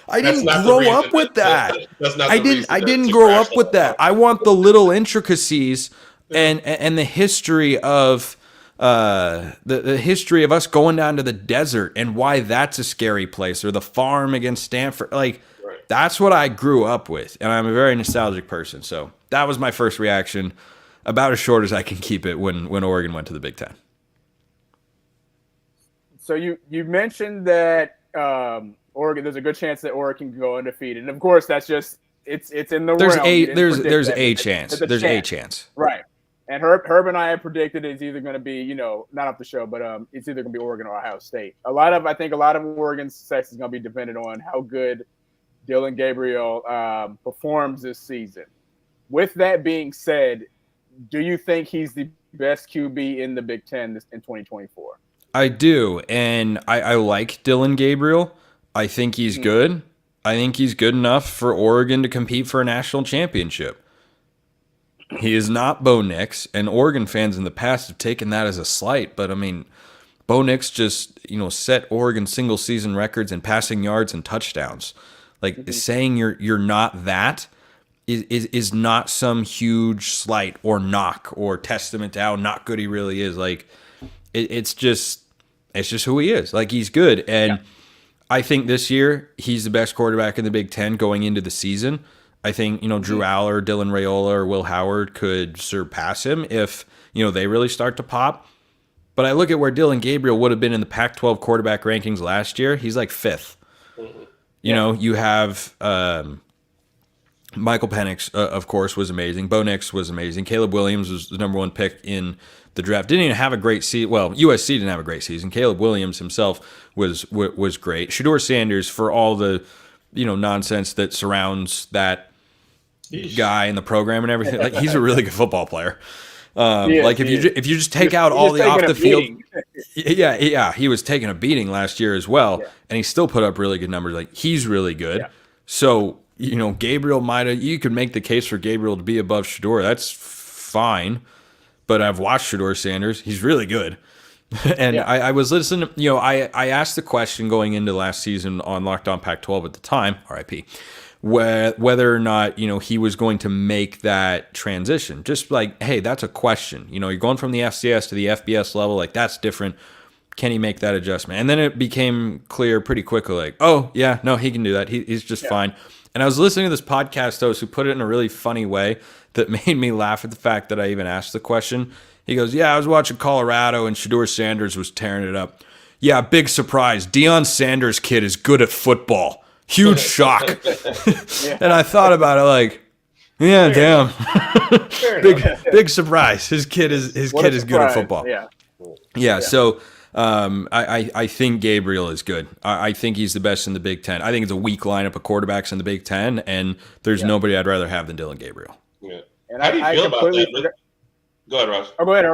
I didn't grow up with that. I didn't grow up with that. I want the little intricacies and the history of the history of us going down to the desert and why that's a scary place, or the farm against Stanford. That's what I grew up with, and I'm a very nostalgic person. So that was my first reaction, about as short as I can keep it, when Oregon went to the Big Ten. So you mentioned that Oregon, there's a good chance that Oregon can go undefeated, and of course that's just it's in the realm. There's a chance. There's a chance. Right. And Herb and I have predicted it's either going to be, not off the show, but it's either going to be Oregon or Ohio State. I think a lot of Oregon's success is going to be dependent on how good Dillon Gabriel performs this season. With that being said, do you think he's the best QB in the Big Ten in 2024? I do, and I like Dillon Gabriel. I think he's good. I think he's good enough for Oregon to compete for a national championship. He is not Bo Nix, and Oregon fans in the past have taken that as a slight. But, I mean, Bo Nix just, set Oregon single-season records in passing yards and touchdowns. Like, saying you're not that is not some huge slight or knock or testament to how not good he really is. Like, it's just who he is. Like, he's good. And I think this year he's the best quarterback in the Big Ten going into the season. I think, Drew Aller, Dylan Raiola, or Will Howard could surpass him if, they really start to pop. But I look at where Dillon Gabriel would have been in the Pac-12 quarterback rankings last year. He's like 5th. You have Michael Penix, of course, was amazing. Bo Nix was amazing. Caleb Williams was the number 1 pick in the draft. Didn't even have a great season. Well, USC didn't have a great season. Caleb Williams himself was great. Shedeur Sanders, for all the nonsense that surrounds that guy in the program and everything, like, he's a really good football player. If you just take out all the off the field, he was taking a beating last year as well, and he still put up really good numbers. Like, he's really good. Yeah. So Gabriel you could make the case for Gabriel to be above Shedeur. That's fine, but I've watched Shedeur Sanders. He's really good. And I was listening, I asked the question going into last season on Locked On Pac-12 at the time, RIP, whether or not, he was going to make that transition. Just like, hey, that's a question. You're going from the FCS to the FBS level, like, that's different. Can he make that adjustment? And then it became clear pretty quickly, like, oh, yeah, no, he can do that. He's just fine. And I was listening to this podcast host who put it in a really funny way that made me laugh at the fact that I even asked the question. He goes, yeah, I was watching Colorado and Shedeur Sanders was tearing it up. Yeah, big surprise. Deion Sanders' kid is good at football. Huge shock. And I thought about it like, Yeah, damn. enough. big surprise. His kid is good at football. Yeah. So I think Gabriel is good. I think he's the best in the Big Ten. I think it's a weak lineup of quarterbacks in the Big Ten, and there's nobody I'd rather have than Dylan Gabriel. Yeah. And how do you feel about that? Go ahead, Ross. Oh, go ahead.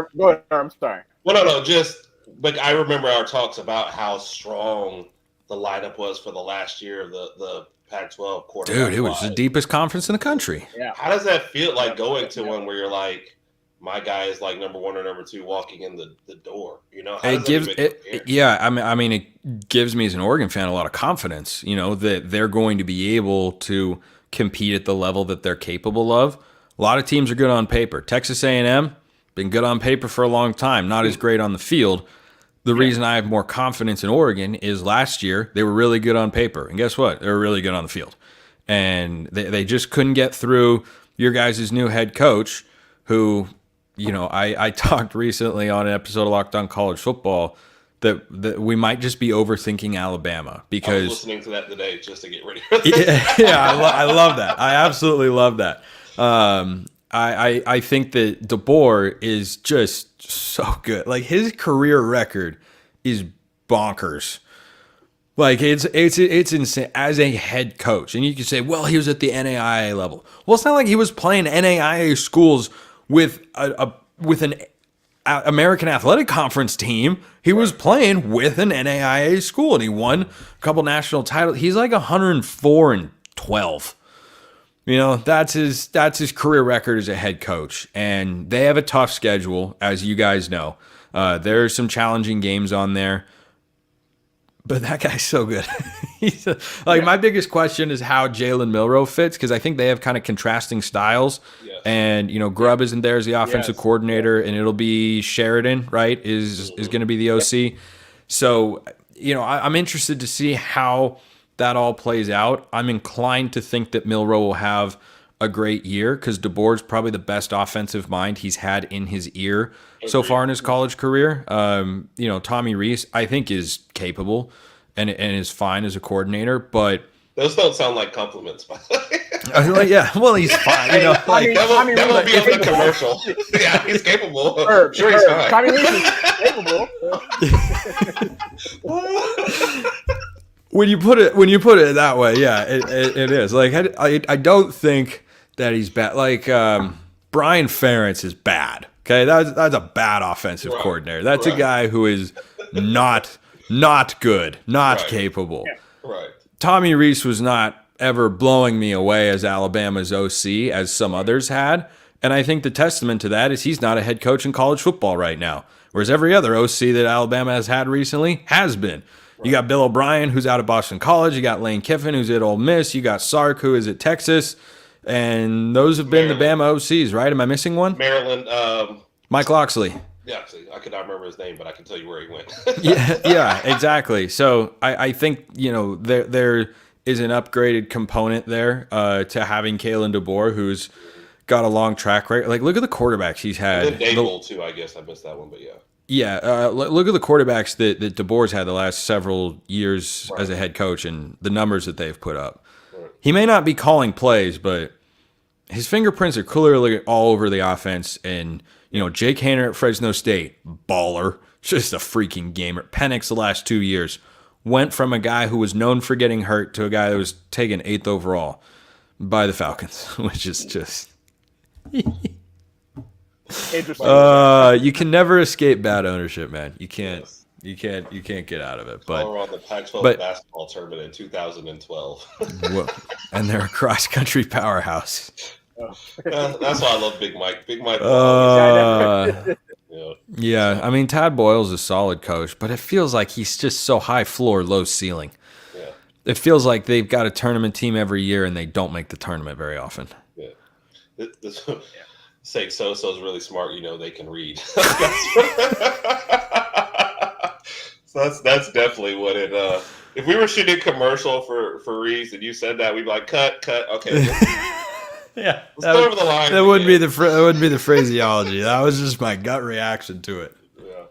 I'm sorry. Well, no. Just like I remember our talks about how strong the lineup was for the last year of the Pac-12 quarterback. Dude, it was the deepest conference in the country. Yeah. How does that feel like going to one where you're like, my guy is like number 1 or number 2 walking in the door? You know, it gives me as an Oregon fan a lot of confidence. You know that they're going to be able to compete at the level that they're capable of. A lot of teams are good on paper. Texas A&M been good on paper for a long time, not as great on the field. The reason I have more confidence in Oregon is last year they were really good on paper. And guess what? They were really good on the field. And they just couldn't get through your guys' new head coach who, you know, I talked recently on an episode of Locked On College Football that we might just be overthinking Alabama because I was listening to that today just to get ready. I love that. I absolutely love that. I think that DeBoer is just so good. Like his career record is bonkers. Like it's insane as a head coach. And you can say, well, he was at the NAIA level. Well, it's not like he was playing NAIA schools with an American Athletic Conference team. He was playing with an NAIA school, and he won a couple national titles. He's like 104-12. You know, that's his career record as a head coach. And they have a tough schedule, as you guys know. There's some challenging games on there. But that guy's so good. My biggest question is how Jalen Milroe fits, because I think they have kind of contrasting styles. Yes. And, you know, Grubb isn't there as the offensive coordinator, and it'll be Sheridan, right, is going to be the OC. Yep. So, you know, I'm interested to see how that all plays out. I'm inclined to think that Milroe will have a great year because DeBoer's probably the best offensive mind he's had in his ear so far in his college career. You know, Tommy Rees, I think, is capable and is fine as a coordinator, but those don't sound like compliments, by the way. Well, he's fine. You know, like that will be on the commercial. Yeah, he's capable. He's fine. Tommy Rees is capable. When you put it that way, yeah, it is. Like I don't think that he's bad. Like Brian Ferentz is bad. Okay, that's a bad offensive coordinator. That's a guy who is not good, not capable. Right. Tommy Rees was not ever blowing me away as Alabama's OC as some others had, and I think the testament to that is he's not a head coach in college football right now, whereas every other OC that Alabama has had recently has been. You got Bill O'Brien, who's out of Boston College. You got Lane Kiffin, who's at Ole Miss. You got Sark, who is at Texas. And those have been the Bama OCs, right? Am I missing one? Maryland. Mike Loxley. Yeah, I could not remember his name, but I can tell you where he went. yeah, exactly. So I think, you know, there is an upgraded component there to having Kalen DeBoer, who's got a long track record. Like, look at the quarterbacks he's had. And then Dable, too, I guess. I missed that one, but yeah. Yeah, look at the quarterbacks that DeBoer's had the last several years as a head coach and the numbers that they've put up. Right. He may not be calling plays, but his fingerprints are clearly all over the offense. And, you know, Jake Haener at Fresno State, baller, just a freaking gamer. Penix the last 2 years went from a guy who was known for getting hurt to a guy that was taken 8th overall by the Falcons, which is just... Interesting. You can never escape bad ownership, man. You can't. Yes. You can't get out of it. But we're on the Pac-12 basketball tournament in 2012. And they're a cross-country powerhouse. That's why I love Big Mike. Big Mike. Yeah, I mean, Tad Boyle's a solid coach, but it feels like he's just so high floor, low ceiling. Yeah. It feels like they've got a tournament team every year, and they don't make the tournament very often. Yeah. Say so-so's really smart, you know, they can read. So that's definitely what it if we were shooting a commercial for Reese and you said that, we'd be like, cut, okay. Yeah. Let's go over the line. That wouldn't be the phraseology. That was just my gut reaction to it. Yeah.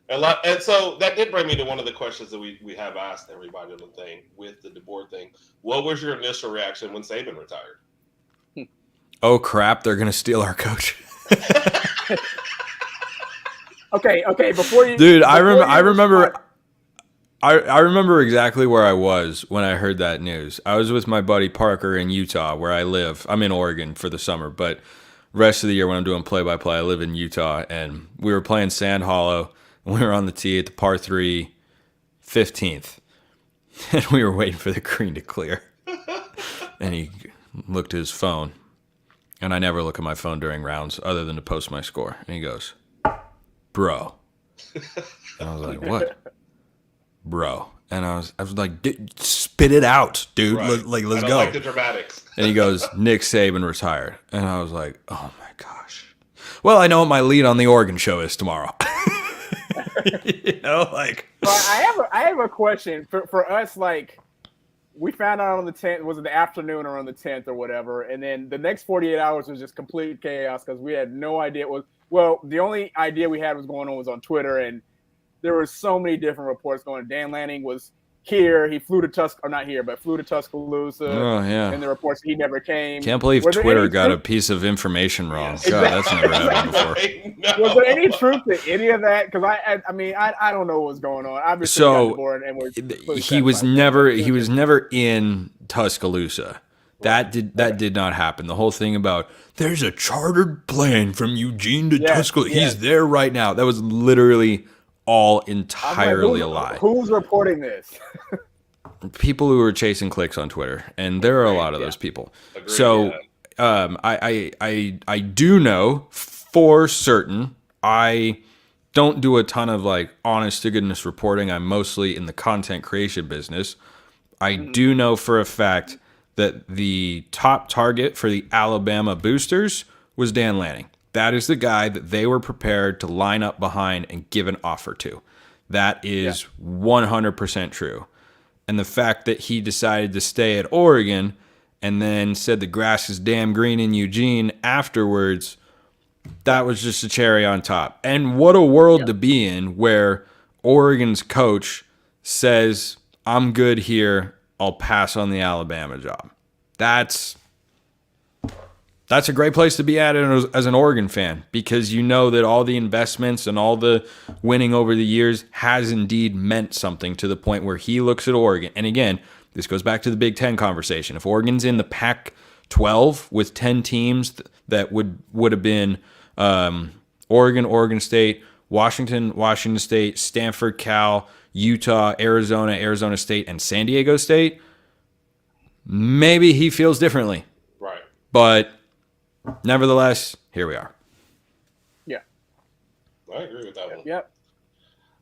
And so that did bring me to one of the questions that we have asked everybody on the thing with the DeBoer thing. What was your initial reaction when Saban retired? oh crap, they're gonna steal our coach. Okay. Before you, Dude, I remember exactly where I was when I heard that news. I was with my buddy Parker in Utah, where I live. I'm in Oregon for the summer, but rest of the year when I'm doing play-by-play, I live in Utah, and we were playing Sand Hollow, and we were on the tee at the par 3, 15th, and we were waiting for the green to clear. And he looked at his phone, and I never look at my phone during rounds other than to post my score. And he goes, bro. And I was like, what? Bro. And I was like, spit it out, dude. Right. Let's I don't go. like the dramatics. And he goes, Nick Saban retired. And I was like, oh my gosh. Well, I know what my lead on the Oregon show is tomorrow. You know, like. Well, I have a question for us. Like, we found out on the 10th. Was it the afternoon or on the 10th or whatever? And then the next 48 hours was just complete chaos because we had no idea what. Well, the only idea we had was going on was on Twitter, and there were so many different reports going. Dan Lanning was here. He flew to flew to Tuscaloosa. Oh, yeah. And the reports he never came. Can't believe Twitter got a piece of information wrong. Yes. God, that's never happened before. Was there any truth to any of that? Because I mean, I don't know what's going on. Obviously, So he was never in Tuscaloosa. That did not happen. The whole thing about there's a chartered plane from Eugene to Tuscaloosa. He's there right now. That was literally all entirely a lie. Who's reporting this? People who are chasing clicks on Twitter, and there are a lot of those people. Agreed, so I do know for certain. I don't do a ton of like honest to goodness reporting. I'm mostly in the content creation business. I do know for a fact that the top target for the Alabama boosters was Dan Lanning. That is the guy that they were prepared to line up behind and give an offer to. That is 100% true. And the fact that he decided to stay at Oregon and then said the grass is damn green in Eugene afterwards, that was just a cherry on top. And what a world to be in where Oregon's coach says, I'm good here, I'll pass on the Alabama job. That's a great place to be at as an Oregon fan, because you know that all the investments and all the winning over the years has indeed meant something to the point where he looks at Oregon. And again, this goes back to the Big Ten conversation. If Oregon's in the Pac-12 with 10 teams that would have been Oregon, Oregon State, Washington State, Stanford, Cal, Utah, Arizona State, and San Diego State, maybe he feels differently. Right. But nevertheless, here we are. Yeah. I agree with that one. Yep.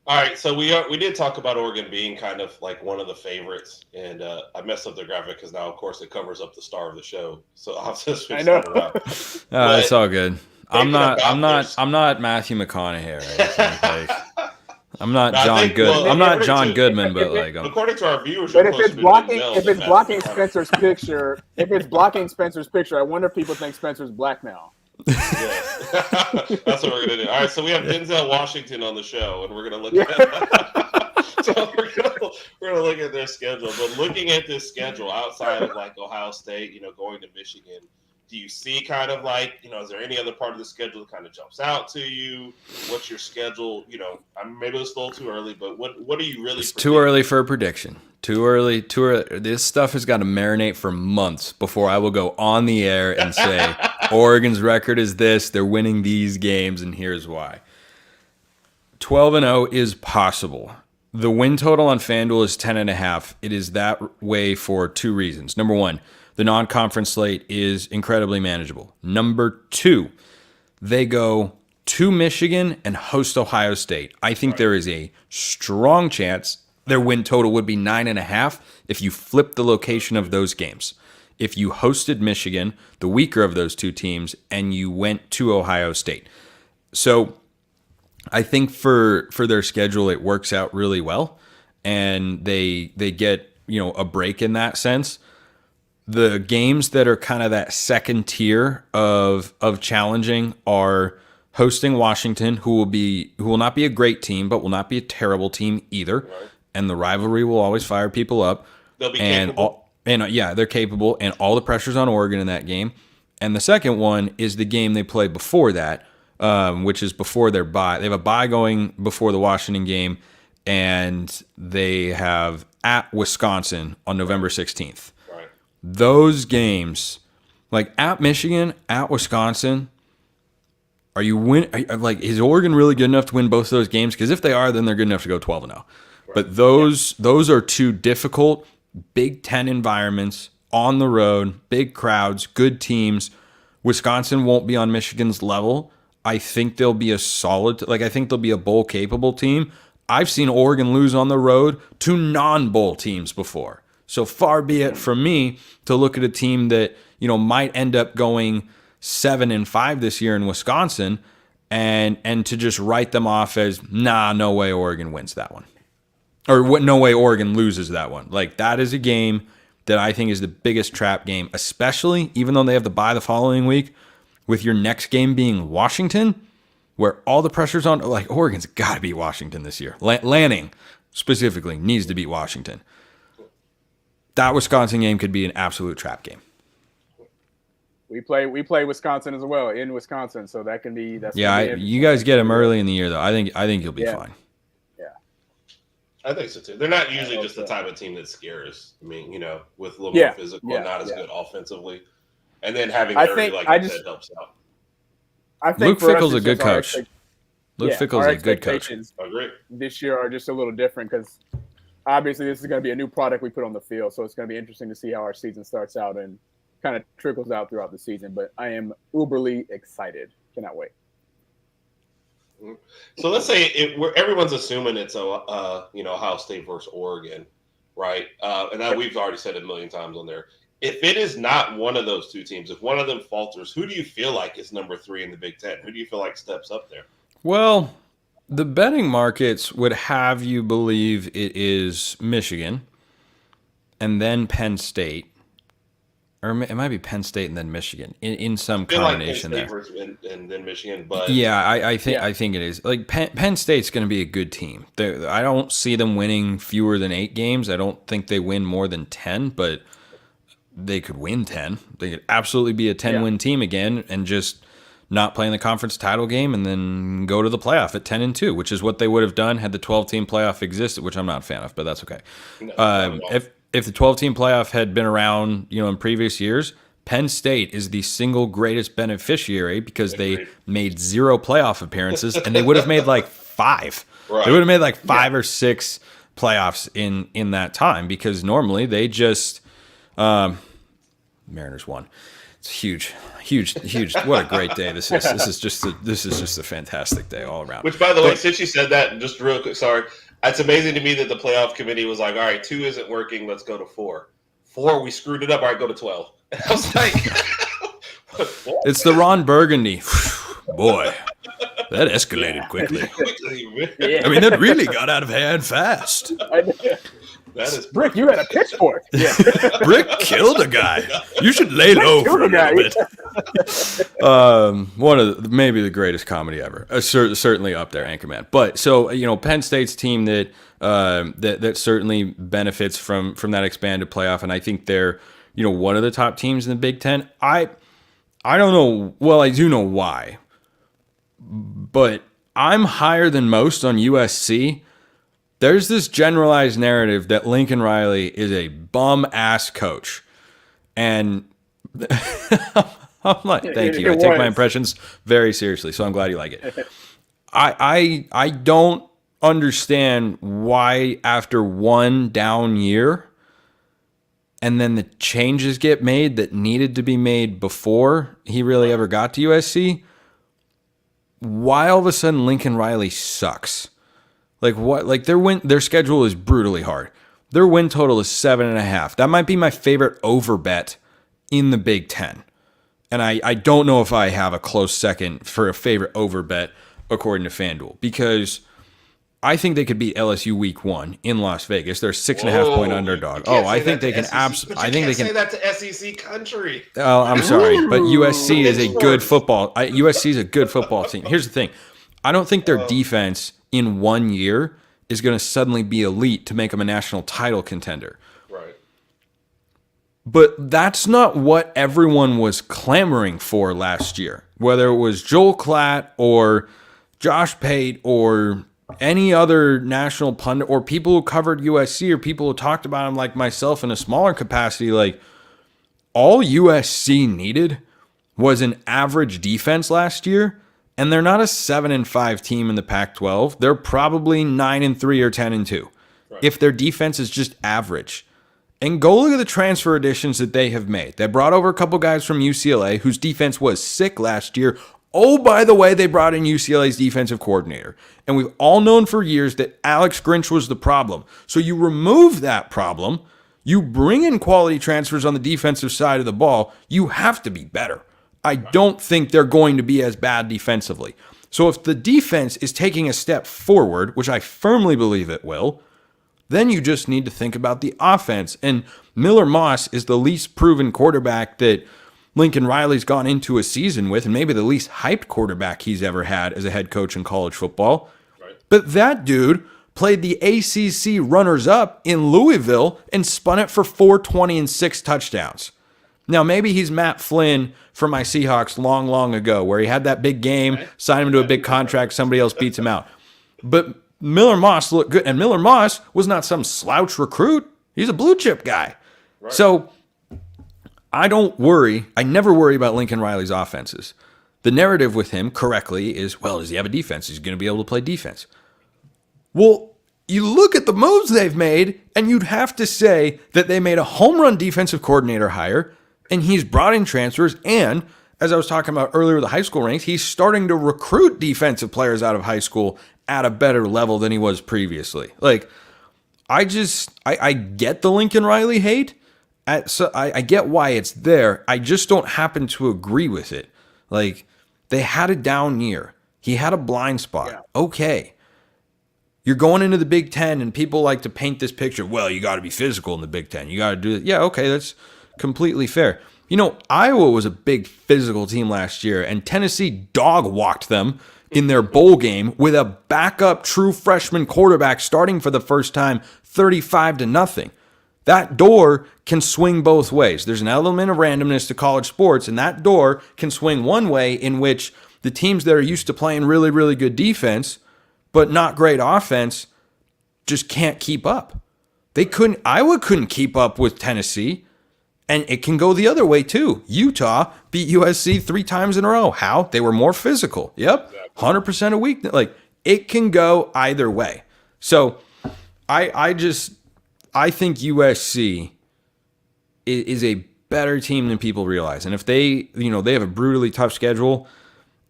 All right, so we did talk about Oregon being kind of like one of the favorites, and I messed up the graphic because now, of course, it covers up the star of the show. So I'll just switch that around. It's all good. I'm not Matthew McConaughey. Right? Like, I'm not John Good. I'm not John Goodman, but like, according to our viewers, but if it's blocking Spencer's picture, I wonder if people think Spencer's black now. Yeah. That's what we're gonna do. All right, so we have Denzel Washington on the show, and we're gonna look at so we're gonna look at their schedule. But looking at this schedule outside of like Ohio State, going to Michigan, do you see kind of like, is there any other part of the schedule that kind of jumps out to you? What's your schedule? Maybe it's a little too early, but what are you really? It's too early for a prediction. Too early. This stuff has got to marinate for months before I will go on the air and say Oregon's record is this. They're winning these games, and here's why. 12-0 is possible. The win total on FanDuel is 10.5. It is that way for two reasons. Number one, the non-conference slate is incredibly manageable. Number two, they go to Michigan and host Ohio State. I think there is a strong chance their win total would be 9.5 if you flip the location of those games. If you hosted Michigan, the weaker of those two teams, and you went to Ohio State. So I think for their schedule, it works out really well, and they get a break in that sense. The games that are kind of that second tier of challenging are hosting Washington, who will not be a great team, but will not be a terrible team either. Right. And the rivalry will always fire people up. They'll be capable. They're capable, and all the pressure's on Oregon in that game. And the second one is the game they play before that, which is before their bye. They have a bye going before the Washington game, and they have at Wisconsin on November 16th. Right. Those games, like at Michigan, at Wisconsin, is Oregon really good enough to win both of those games? Because if they are, then they're good enough to go 12-0. Right. But those are two difficult Big Ten environments on the road, big crowds, good teams. Wisconsin won't be on Michigan's level. I think they'll be I think they'll be a bowl capable team. I've seen Oregon lose on the road to non-bowl teams before. So far be it from me to look at a team that, might end up going 7-5 this year in Wisconsin and to just write them off as, no way Oregon wins that one. Or no way Oregon loses that one. Like, that is a game that I think is the biggest trap game, especially even though they have the bye the following week, with your next game being Washington, where all the pressure's on. Like, Oregon's got to beat Washington this year. Lanning specifically needs to beat Washington. That Wisconsin game could be an absolute trap game. We play Wisconsin as well in Wisconsin, so that can be you guys get them early in the year though. I think you'll be fine. I think so too. They're not usually just the type of team that scares. I mean, with a little more physical and not as good offensively. And then having Murray, like I said, helps out. I think Luke Fickell's a good coach. Luke Fickell's a good coach. Agree. This year are just a little different because obviously this is going to be a new product we put on the field. So it's going to be interesting to see how our season starts out and kind of trickles out throughout the season. But I am uberly excited. Cannot wait. So let's say everyone's assuming it's Ohio State versus Oregon, right? And that we've already said it a million times on there. If it is not one of those two teams, if one of them falters, who do you feel like is number 3 in the Big Ten? Who do you feel like steps up there? Well, the betting markets would have you believe it is Michigan and then Penn State. Or it might be Penn State and then Michigan in some combination like Penn State there. And then Michigan, but I think it is. Like Penn State's going to be a good team. I don't see them winning fewer than 8 games. I don't think they win more than 10, but they could win 10. They could absolutely be a 10-win team again and just not play in the conference title game and then go to the playoff at 10-2, which is what they would have done had the 12-team playoff existed, which I'm not a fan of, but that's okay. No, if the 12-team playoff had been around, in previous years, Penn State is the single greatest beneficiary because they made 0 playoff appearances, and they would have made like 5. Right. They would have made like 5 or 6 playoffs in that time because normally they just Mariners won. It's huge. What a great day this is. This is just a fantastic day all around. Which, by the way, since you said that, just real quick, sorry. It's amazing to me that the playoff committee was like, all right, 2 isn't working. Let's go to 4. 4, we screwed it up. All right, go to 12. And I was like, it's the Ron Burgundy. Boy, that escalated quickly. I mean, that really got out of hand fast. That is Brick, you had a pitchfork. Yeah. Brick killed a guy. You should lay low for a little bit. One of maybe the greatest comedy ever. Certainly up there, Anchorman. But so Penn State's team that certainly benefits from that expanded playoff, and I think they're one of the top teams in the Big Ten. I don't know. Well, I do know why, but I'm higher than most on USC. There's this generalized narrative that Lincoln Riley is a bum-ass coach. And I'm like, thank you. I take my impressions very seriously, so I'm glad you like it. I don't understand why after one down year and then the changes get made that needed to be made before he really ever got to USC, why all of a sudden Lincoln Riley sucks. Like what? Like their schedule is brutally hard. Their win total is 7.5. That might be my favorite over bet in the Big Ten. And I don't know if I have a close second for a favorite over bet according to FanDuel because I think they could beat LSU week 1 in Las Vegas. They're a 6.5 point underdog. I think they can absolutely. I think they can say that to SEC country. Oh, I'm sorry, but USC is a good football. USC is a good football team. Here's the thing: I don't think their defense in 1 year is going to suddenly be elite to make them a national title contender. Right. But that's not what everyone was clamoring for last year, whether it was Joel Klatt or Josh Pate or any other national pundit or people who covered USC or people who talked about him like myself in a smaller capacity. Like, all USC needed was an average defense last year, and they're not a 7-5 team in the Pac-12. They're probably 9-3 or 10-2 if their defense is just average. And go look at the transfer additions that they have made. They brought over a couple guys from UCLA whose defense was sick last year. Oh, by the way, they brought in UCLA's defensive coordinator. And we've all known for years that Alex Grinch was the problem. So you remove that problem, you bring in quality transfers on the defensive side of the ball, you have to be better. I don't think they're going to be as bad defensively. So if the defense is taking a step forward, which I firmly believe it will, then you just need to think about the offense. And Miller Moss is the least proven quarterback that Lincoln Riley's gone into a season with, and maybe the least hyped quarterback he's ever had as a head coach in college football. Right. But that dude played the ACC runners-up in Louisville and spun it for 420 and 6 touchdowns. Now, maybe he's Matt Flynn from my Seahawks long, long ago, where he had that big game, signed him to a big contract, somebody else beats him out. But Miller Moss looked good, and Miller Moss was not some slouch recruit. He's a blue chip guy. Right. So I don't worry. I never worry about Lincoln Riley's offenses. The narrative with him correctly is, well, does he have a defense? He's going to be able to play defense. Well, you look at the moves they've made, and you'd have to say that they made a home run defensive coordinator hire, and he's brought in transfers, and as I was talking about earlier with the high school ranks, he's starting to recruit defensive players out of high school at a better level than he was previously. Like, I get the Lincoln Riley hate. I get why it's there. I just don't happen to agree with it. Like, they had a down year. He had a blind spot. Yeah. Okay. You're going into the Big Ten, and people like to paint this picture. Well, you got to be physical in the Big Ten. You got to do it. Yeah, okay, that's completely fair. You know, Iowa was a big physical team last year, and Tennessee dog-walked them in their bowl game with a backup true freshman quarterback starting for the first time 35-0. That door can swing both ways. There's an element of randomness to college sports, and that door can swing one way in which the teams that are used to playing really, really good defense but not great offense just can't keep up. Iowa couldn't keep up with Tennessee, and it can go the other way too. Utah beat USC 3 times in a row. How? They were more physical. Yep, 100% a weakness. Like, it can go either way. So I think USC is a better team than people realize. And if they have a brutally tough schedule,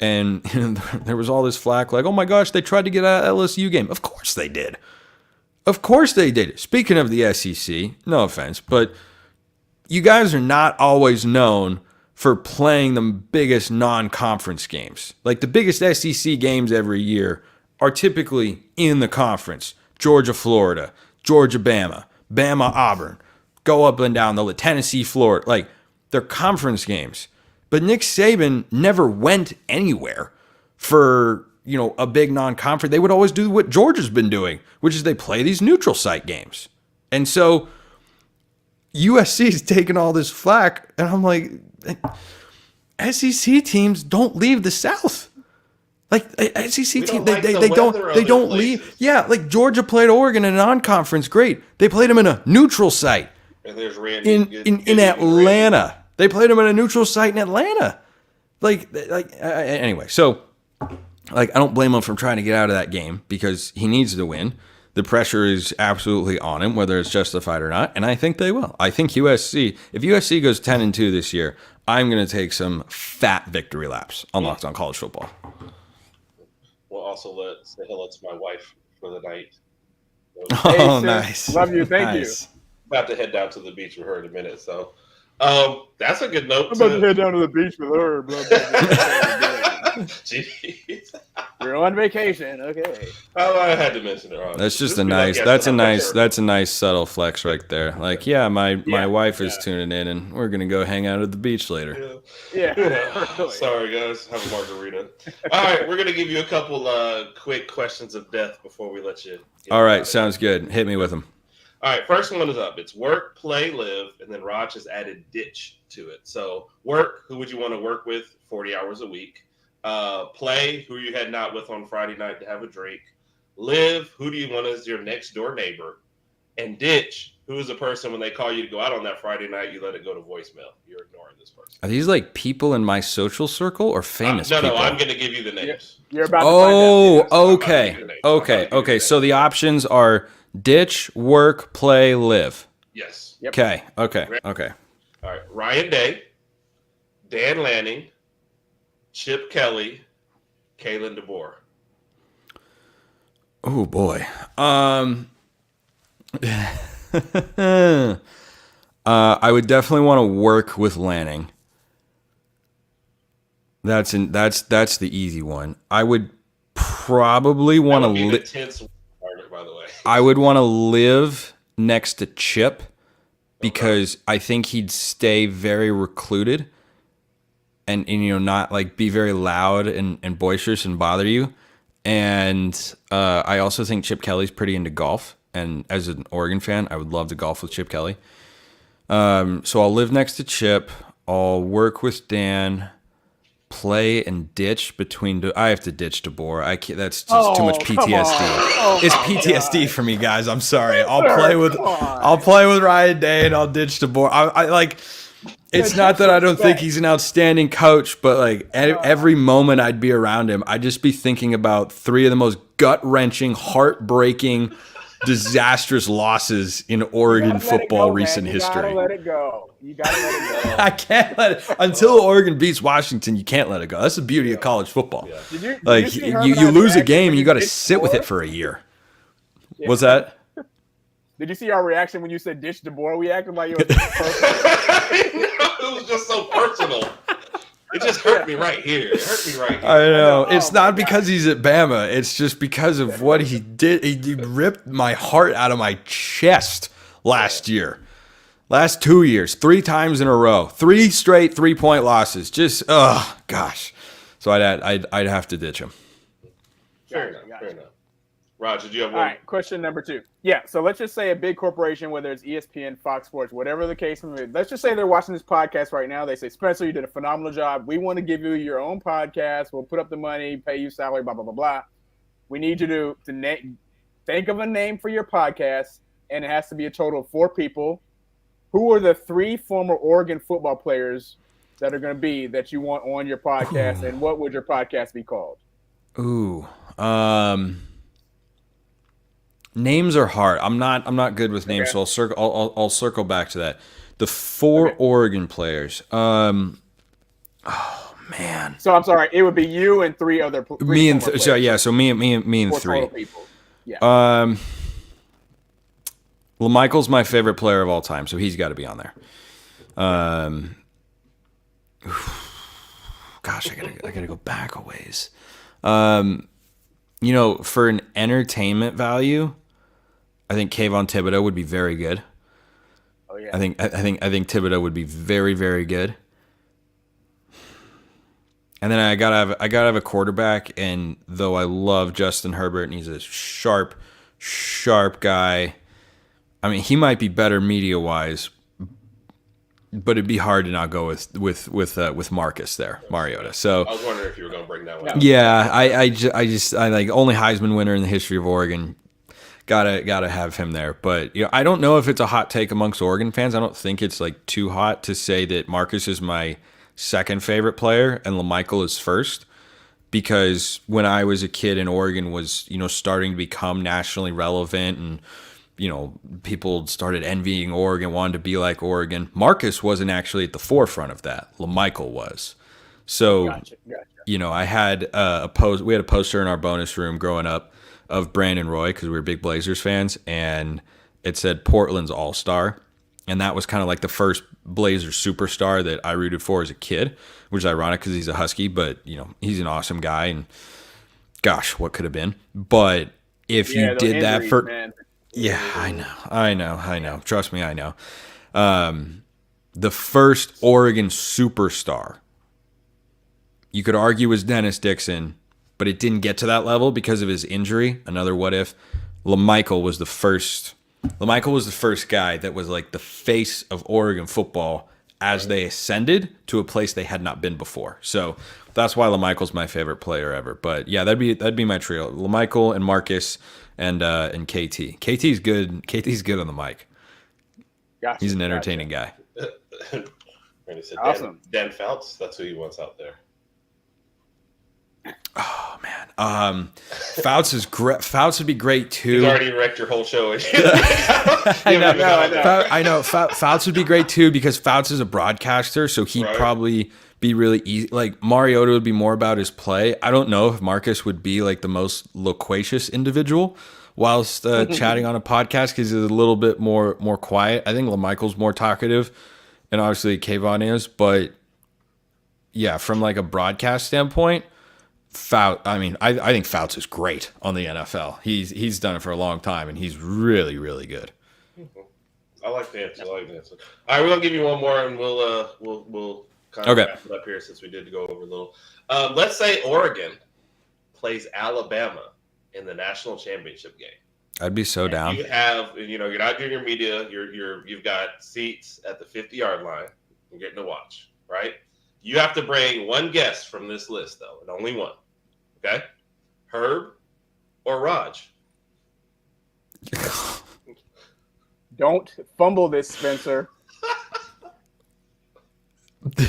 and there was all this flack like, oh my gosh, they tried to get out of LSU game. Of course they did. Of course they did. Speaking of the SEC, no offense, but you guys are not always known for playing the biggest non-conference games. Like, the biggest SEC games every year are typically in the conference. Georgia, Florida, Georgia, Bama, Bama, Auburn. Go up and down the Tennessee, Florida. Like, they're conference games. But Nick Saban never went anywhere for, a big non-conference. They would always do what Georgia's been doing, which is they play these neutral site games. And so USC's taking all this flack, and I'm like, SEC teams don't leave the South. Like, SEC teams, they don't leave. Yeah, like Georgia played Oregon in a non-conference, great. They played them in a neutral site. And there's Randy in Atlanta. Randy. They played him in a neutral site in Atlanta. Anyway, so I don't blame him for trying to get out of that game because he needs to win. The pressure is absolutely on him, whether it's justified or not, and I think they will. I think if USC goes 10-2 this year, I'm going to take some fat victory laps on Locked On College Football. We'll also say hello to my wife for the night. Oh, nice. Love you. Thank you. About to head down to the beach with her in a minute, so that's a good note. I'm about to head down to the beach with her, bro. Jeez. We're on vacation, okay. I had to mention it. That's just that's a nice subtle flex right there. Like, yeah, my wife is tuning in, and we're gonna go hang out at the beach later. Yeah. Sorry, guys. Have a margarita. All right, we're gonna give you a couple quick questions of death before we let you. All right, sounds good. Hit me with them. All right, first one is up. It's work, play, live, and then Raj has added ditch to it. So work, who would you want to work with 40 hours a week? Play, who you heading out with on Friday night to have a drink? Live, who do you want as your next door neighbor? And ditch, who is the person when they call you to go out on that Friday night, you let it go to voicemail. You're ignoring this person. Are these like people in my social circle or famous people? No, I'm going to give you the names. You're about to find out. Okay. So the options are ditch, work, play, live. Yes. Yep. Okay. All right. Ryan Day, Dan Lanning, Chip Kelly, Kalen DeBoer. Oh boy. I would definitely want to work with Lanning. That's the easy one. I would probably want to live. By the way, I would want to live next to Chip because I think he'd stay very recluded and not like be very loud and boisterous and bother you. And I also think Chip Kelly's pretty into golf. And as an Oregon fan, I would love to golf with Chip Kelly. So I'll live next to Chip. I'll work with Dan. Play and ditch between. I have to ditch DeBoer. I can't. That's just too much PTSD. It's PTSD for me, guys. I'm sorry. I'll play with Ryan Day and I'll ditch DeBoer. I like. It's not that I don't think he's an outstanding coach, but like every moment I'd be around him, I'd just be thinking about three of the most gut-wrenching, heartbreaking, disastrous losses in Oregon football recent history. You gotta let it go. I can't let it until Oregon beats Washington. You can't let it go. That's the beauty of college football. Yeah. Like you lose a game, you got to sit with it for a year. Yeah. What's that? Did you see our reaction when you said ditch DeBoer? We acted like it was personal. It was just so personal. It just hurt me right here. I know. It's not because he's at Bama. It's just because of what he did. He ripped my heart out of my chest last year. Last 2 years, 3 times in a row, 3 straight 3-point losses. Just, gosh. So I'd have to ditch him. Fair enough. Raj, did you have one? All right, question number 2. Yeah, so let's just say a big corporation, whether it's ESPN, Fox Sports, whatever the case may be. Let's just say they're watching this podcast right now. They say, Spencer, you did a phenomenal job. We want to give you your own podcast. We'll put up the money, pay you salary, blah, blah, blah, blah. We need you to think of a name for your podcast, and it has to be a total of 4 people. Who are the 3 former Oregon football players that are going to be that you want on your podcast, and what would your podcast be called? Names are hard. I'm not good with names, so I'll circle back to that. The 4 Oregon players. Oh man. So I'm sorry. It would be you and 3 other. Me and me and 3 people. Yeah. LaMichael's my favorite player of all time, so he's got to be on there. Gosh, I gotta go back a ways. For an entertainment value, I think Kayvon Thibodeau would be very good. Oh yeah. I think Thibodeau would be very, very good. And then I gotta have a quarterback. And though I love Justin Herbert and he's a sharp guy, I mean he might be better media wise, but it'd be hard to not go with Marcus there, Mariota. So I was wondering if you were going to bring that one up. Yeah, I like only Heisman winner in the history of Oregon. Gotta have him there. But I don't know if it's a hot take amongst Oregon fans. I don't think it's like too hot to say that Marcus is my second favorite player and LaMichael is first. Because when I was a kid and Oregon was starting to become nationally relevant and people started envying Oregon, wanted to be like Oregon. Marcus wasn't actually at the forefront of that. LaMichael was. So, Gotcha. I had a post. We had a poster in our bonus room growing up of Brandon Roy because we were big Blazers fans, and it said Portland's All-Star, and that was kind of like the first Blazers superstar that I rooted for as a kid, which is ironic because he's a Husky, but he's an awesome guy, and gosh, what could have been? But if you did injuries, that for. Man. Yeah, I know. Trust me, I know. The first Oregon superstar, you could argue was Dennis Dixon, but it didn't get to that level because of his injury. Another what if. LaMichael was the first LaMichael was the first guy that was like the face of Oregon football as they ascended to a place they had not been before. So that's why LaMichael's my favorite player ever. But yeah, that'd be my trio: LaMichael and Marcus and KT. KT's good. KT's good on the mic. Gotcha, He's an entertaining guy. Randy said, Awesome. Dan Fouts. That's who he wants out there. Oh man, Fouts is great. Fouts would be great too. He's already wrecked your whole show. I know. Fouts would be great too because Fouts is a broadcaster, so he'd probably be really easy. Like Mariota would be more about his play. I don't know if Marcus would be like the most loquacious individual whilst chatting on a podcast because he's a little bit more quiet. I think LaMichael's more talkative, and obviously Kayvon is. But yeah, from like a broadcast standpoint. I think Fouts is great on the NFL. He's done it for a long time, and he's really, really good. I like the answer. All right, we're gonna give you one more, and we'll kind of wrap it up here since we did go over a little. Let's say Oregon plays Alabama in the national championship game. I'd be so down. You have, you're not doing your media. You've got seats at the 50-yard line. You're getting to watch, right? You have to bring one guest from this list, though, and only one. Okay? Herb or Raj? Don't fumble this, Spencer. You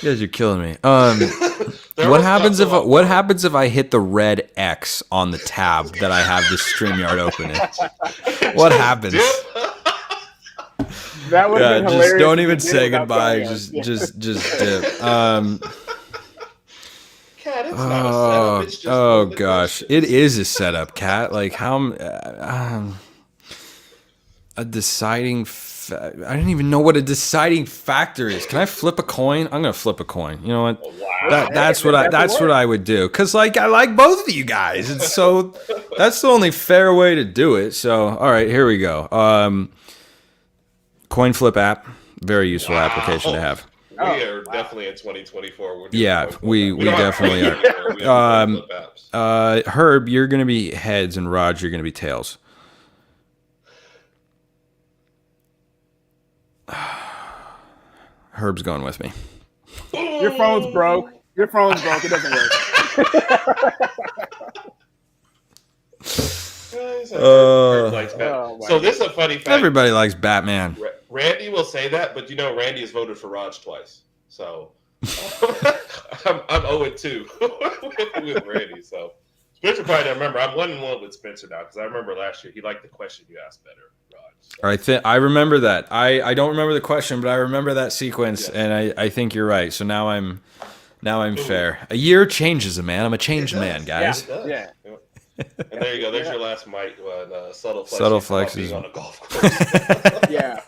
guys are killing me. What happens if I hit the red X on the tab that I have this StreamYard open in? What happens? That would be hilarious. Just don't even say goodbye. Just dip. Cat, it's not a setup. It's just gosh, it is a setup, Cat. Like how a deciding. I don't even know what a deciding factor is. Can I flip a coin? I'm gonna flip a coin. You know what? Wow. That's what I would do. Cause like I like both of you guys. It's so that's the only fair way to do it. So all right, here we go. Coin flip app, very useful application to have. We are definitely in 2024. We definitely are. Herb, you're going to be heads, and Raj, you're going to be tails. Herb's going with me. Your phone's broke. It doesn't work. So this is a funny fact. Everybody likes Batman. Randy will say that, but Randy has voted for Raj twice. So I'm 0-2 with Randy. So Spencer probably doesn't remember. I'm 1-1 with Spencer now because I remember last year he liked the question you asked better, Raj. So. I remember that. I don't remember the question, but I remember that sequence, and I think you're right. So now I'm fair. A year changes a man. I'm a changed man, guys. Yeah. And there you go. There's your last mic. Subtle flexes on a golf course. Yeah.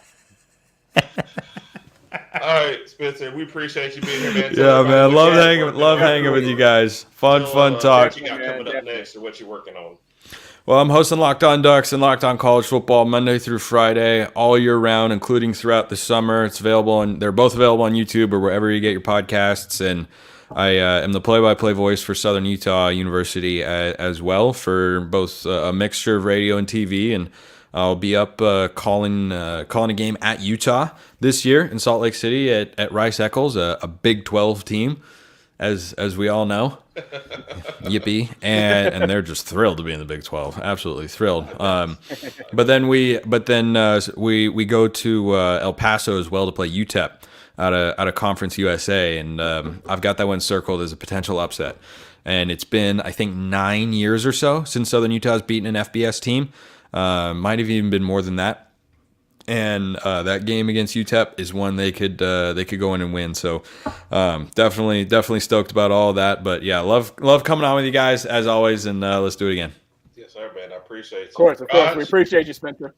All right, Spencer. We appreciate you being here, man. Yeah, man. Love hanging with you guys. Fun talk. What you got coming up next, or what you working on? Well, I'm hosting Locked On Ducks and Locked On College Football Monday through Friday, all year round, including throughout the summer. It's available, and they're both available on YouTube or wherever you get your podcasts. And I am the play-by-play voice for Southern Utah University as well for both a mixture of radio and TV. And I'll be up calling a game at Utah this year in Salt Lake City at Rice Eccles, a Big 12 team, as we all know. Yippee. And they're just thrilled to be in the Big 12. Absolutely thrilled. But then we go to El Paso as well to play UTEP out of Conference USA, and I've got that one circled as a potential upset. And it's been, I think, 9 years or so since Southern Utah's beaten an FBS team. Might have even been more than that. And that game against UTEP is one they could go in and win. So definitely stoked about all of that. But yeah, love coming on with you guys as always, and let's do it again. Yes, sir, man. I appreciate you. Of course. We appreciate you, Spencer.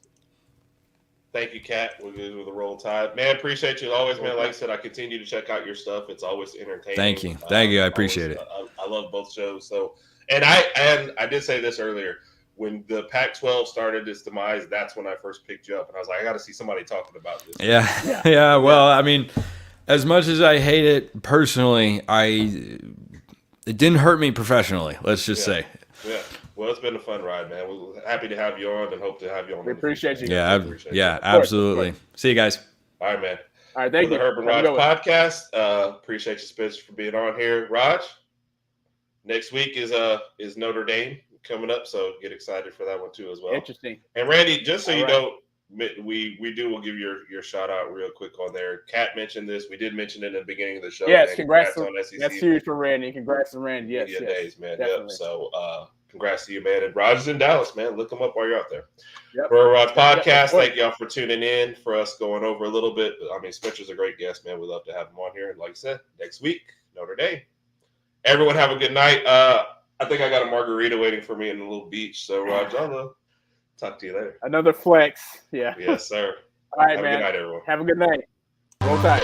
Thank you, Kat. We'll do with the roll tide. Man, appreciate you always, man. Like I said, I continue to check out your stuff. It's always entertaining. Thank you. I appreciate it. I love both shows. So, and I did say this earlier. When the Pac-12 started its demise, that's when I first picked you up, and I was like, I got to see somebody talking about this. Yeah. Well, I mean, as much as I hate it personally, it didn't hurt me professionally. Let's just say. Yeah. Well, it's been a fun ride, man. We're happy to have you on and hope to have you on. We appreciate you. Yeah, absolutely. See you guys. All right, man. All right, thank you. The Herb and Raj podcast. Appreciate you, Spence, for being on here. Raj, next week is Notre Dame coming up, so get excited for that one too as well. Interesting. And Randy, just so you know, we'll give your shout out real quick on there. Kat mentioned this. We did mention it in the beginning of the show. Yes, man. congrats on SEC. That's huge for Randy. Congrats to Randy. Yes, days, man. Definitely. Yep. So congrats to you, man. And Raj is in Dallas, man. Look him up while you're out there. Yep. For our podcast, thank y'all for tuning in, for us going over a little bit. I mean, Spencer's a great guest, man. We love to have him on here. And like I said, next week, Notre Dame. Everyone have a good night. I think I got a margarita waiting for me in the little beach. So, Raj, I'll talk to you later. Another flex. Yeah. Yes, sir. All right, have man. Have a good night, everyone. Have a good night. Roll Tide.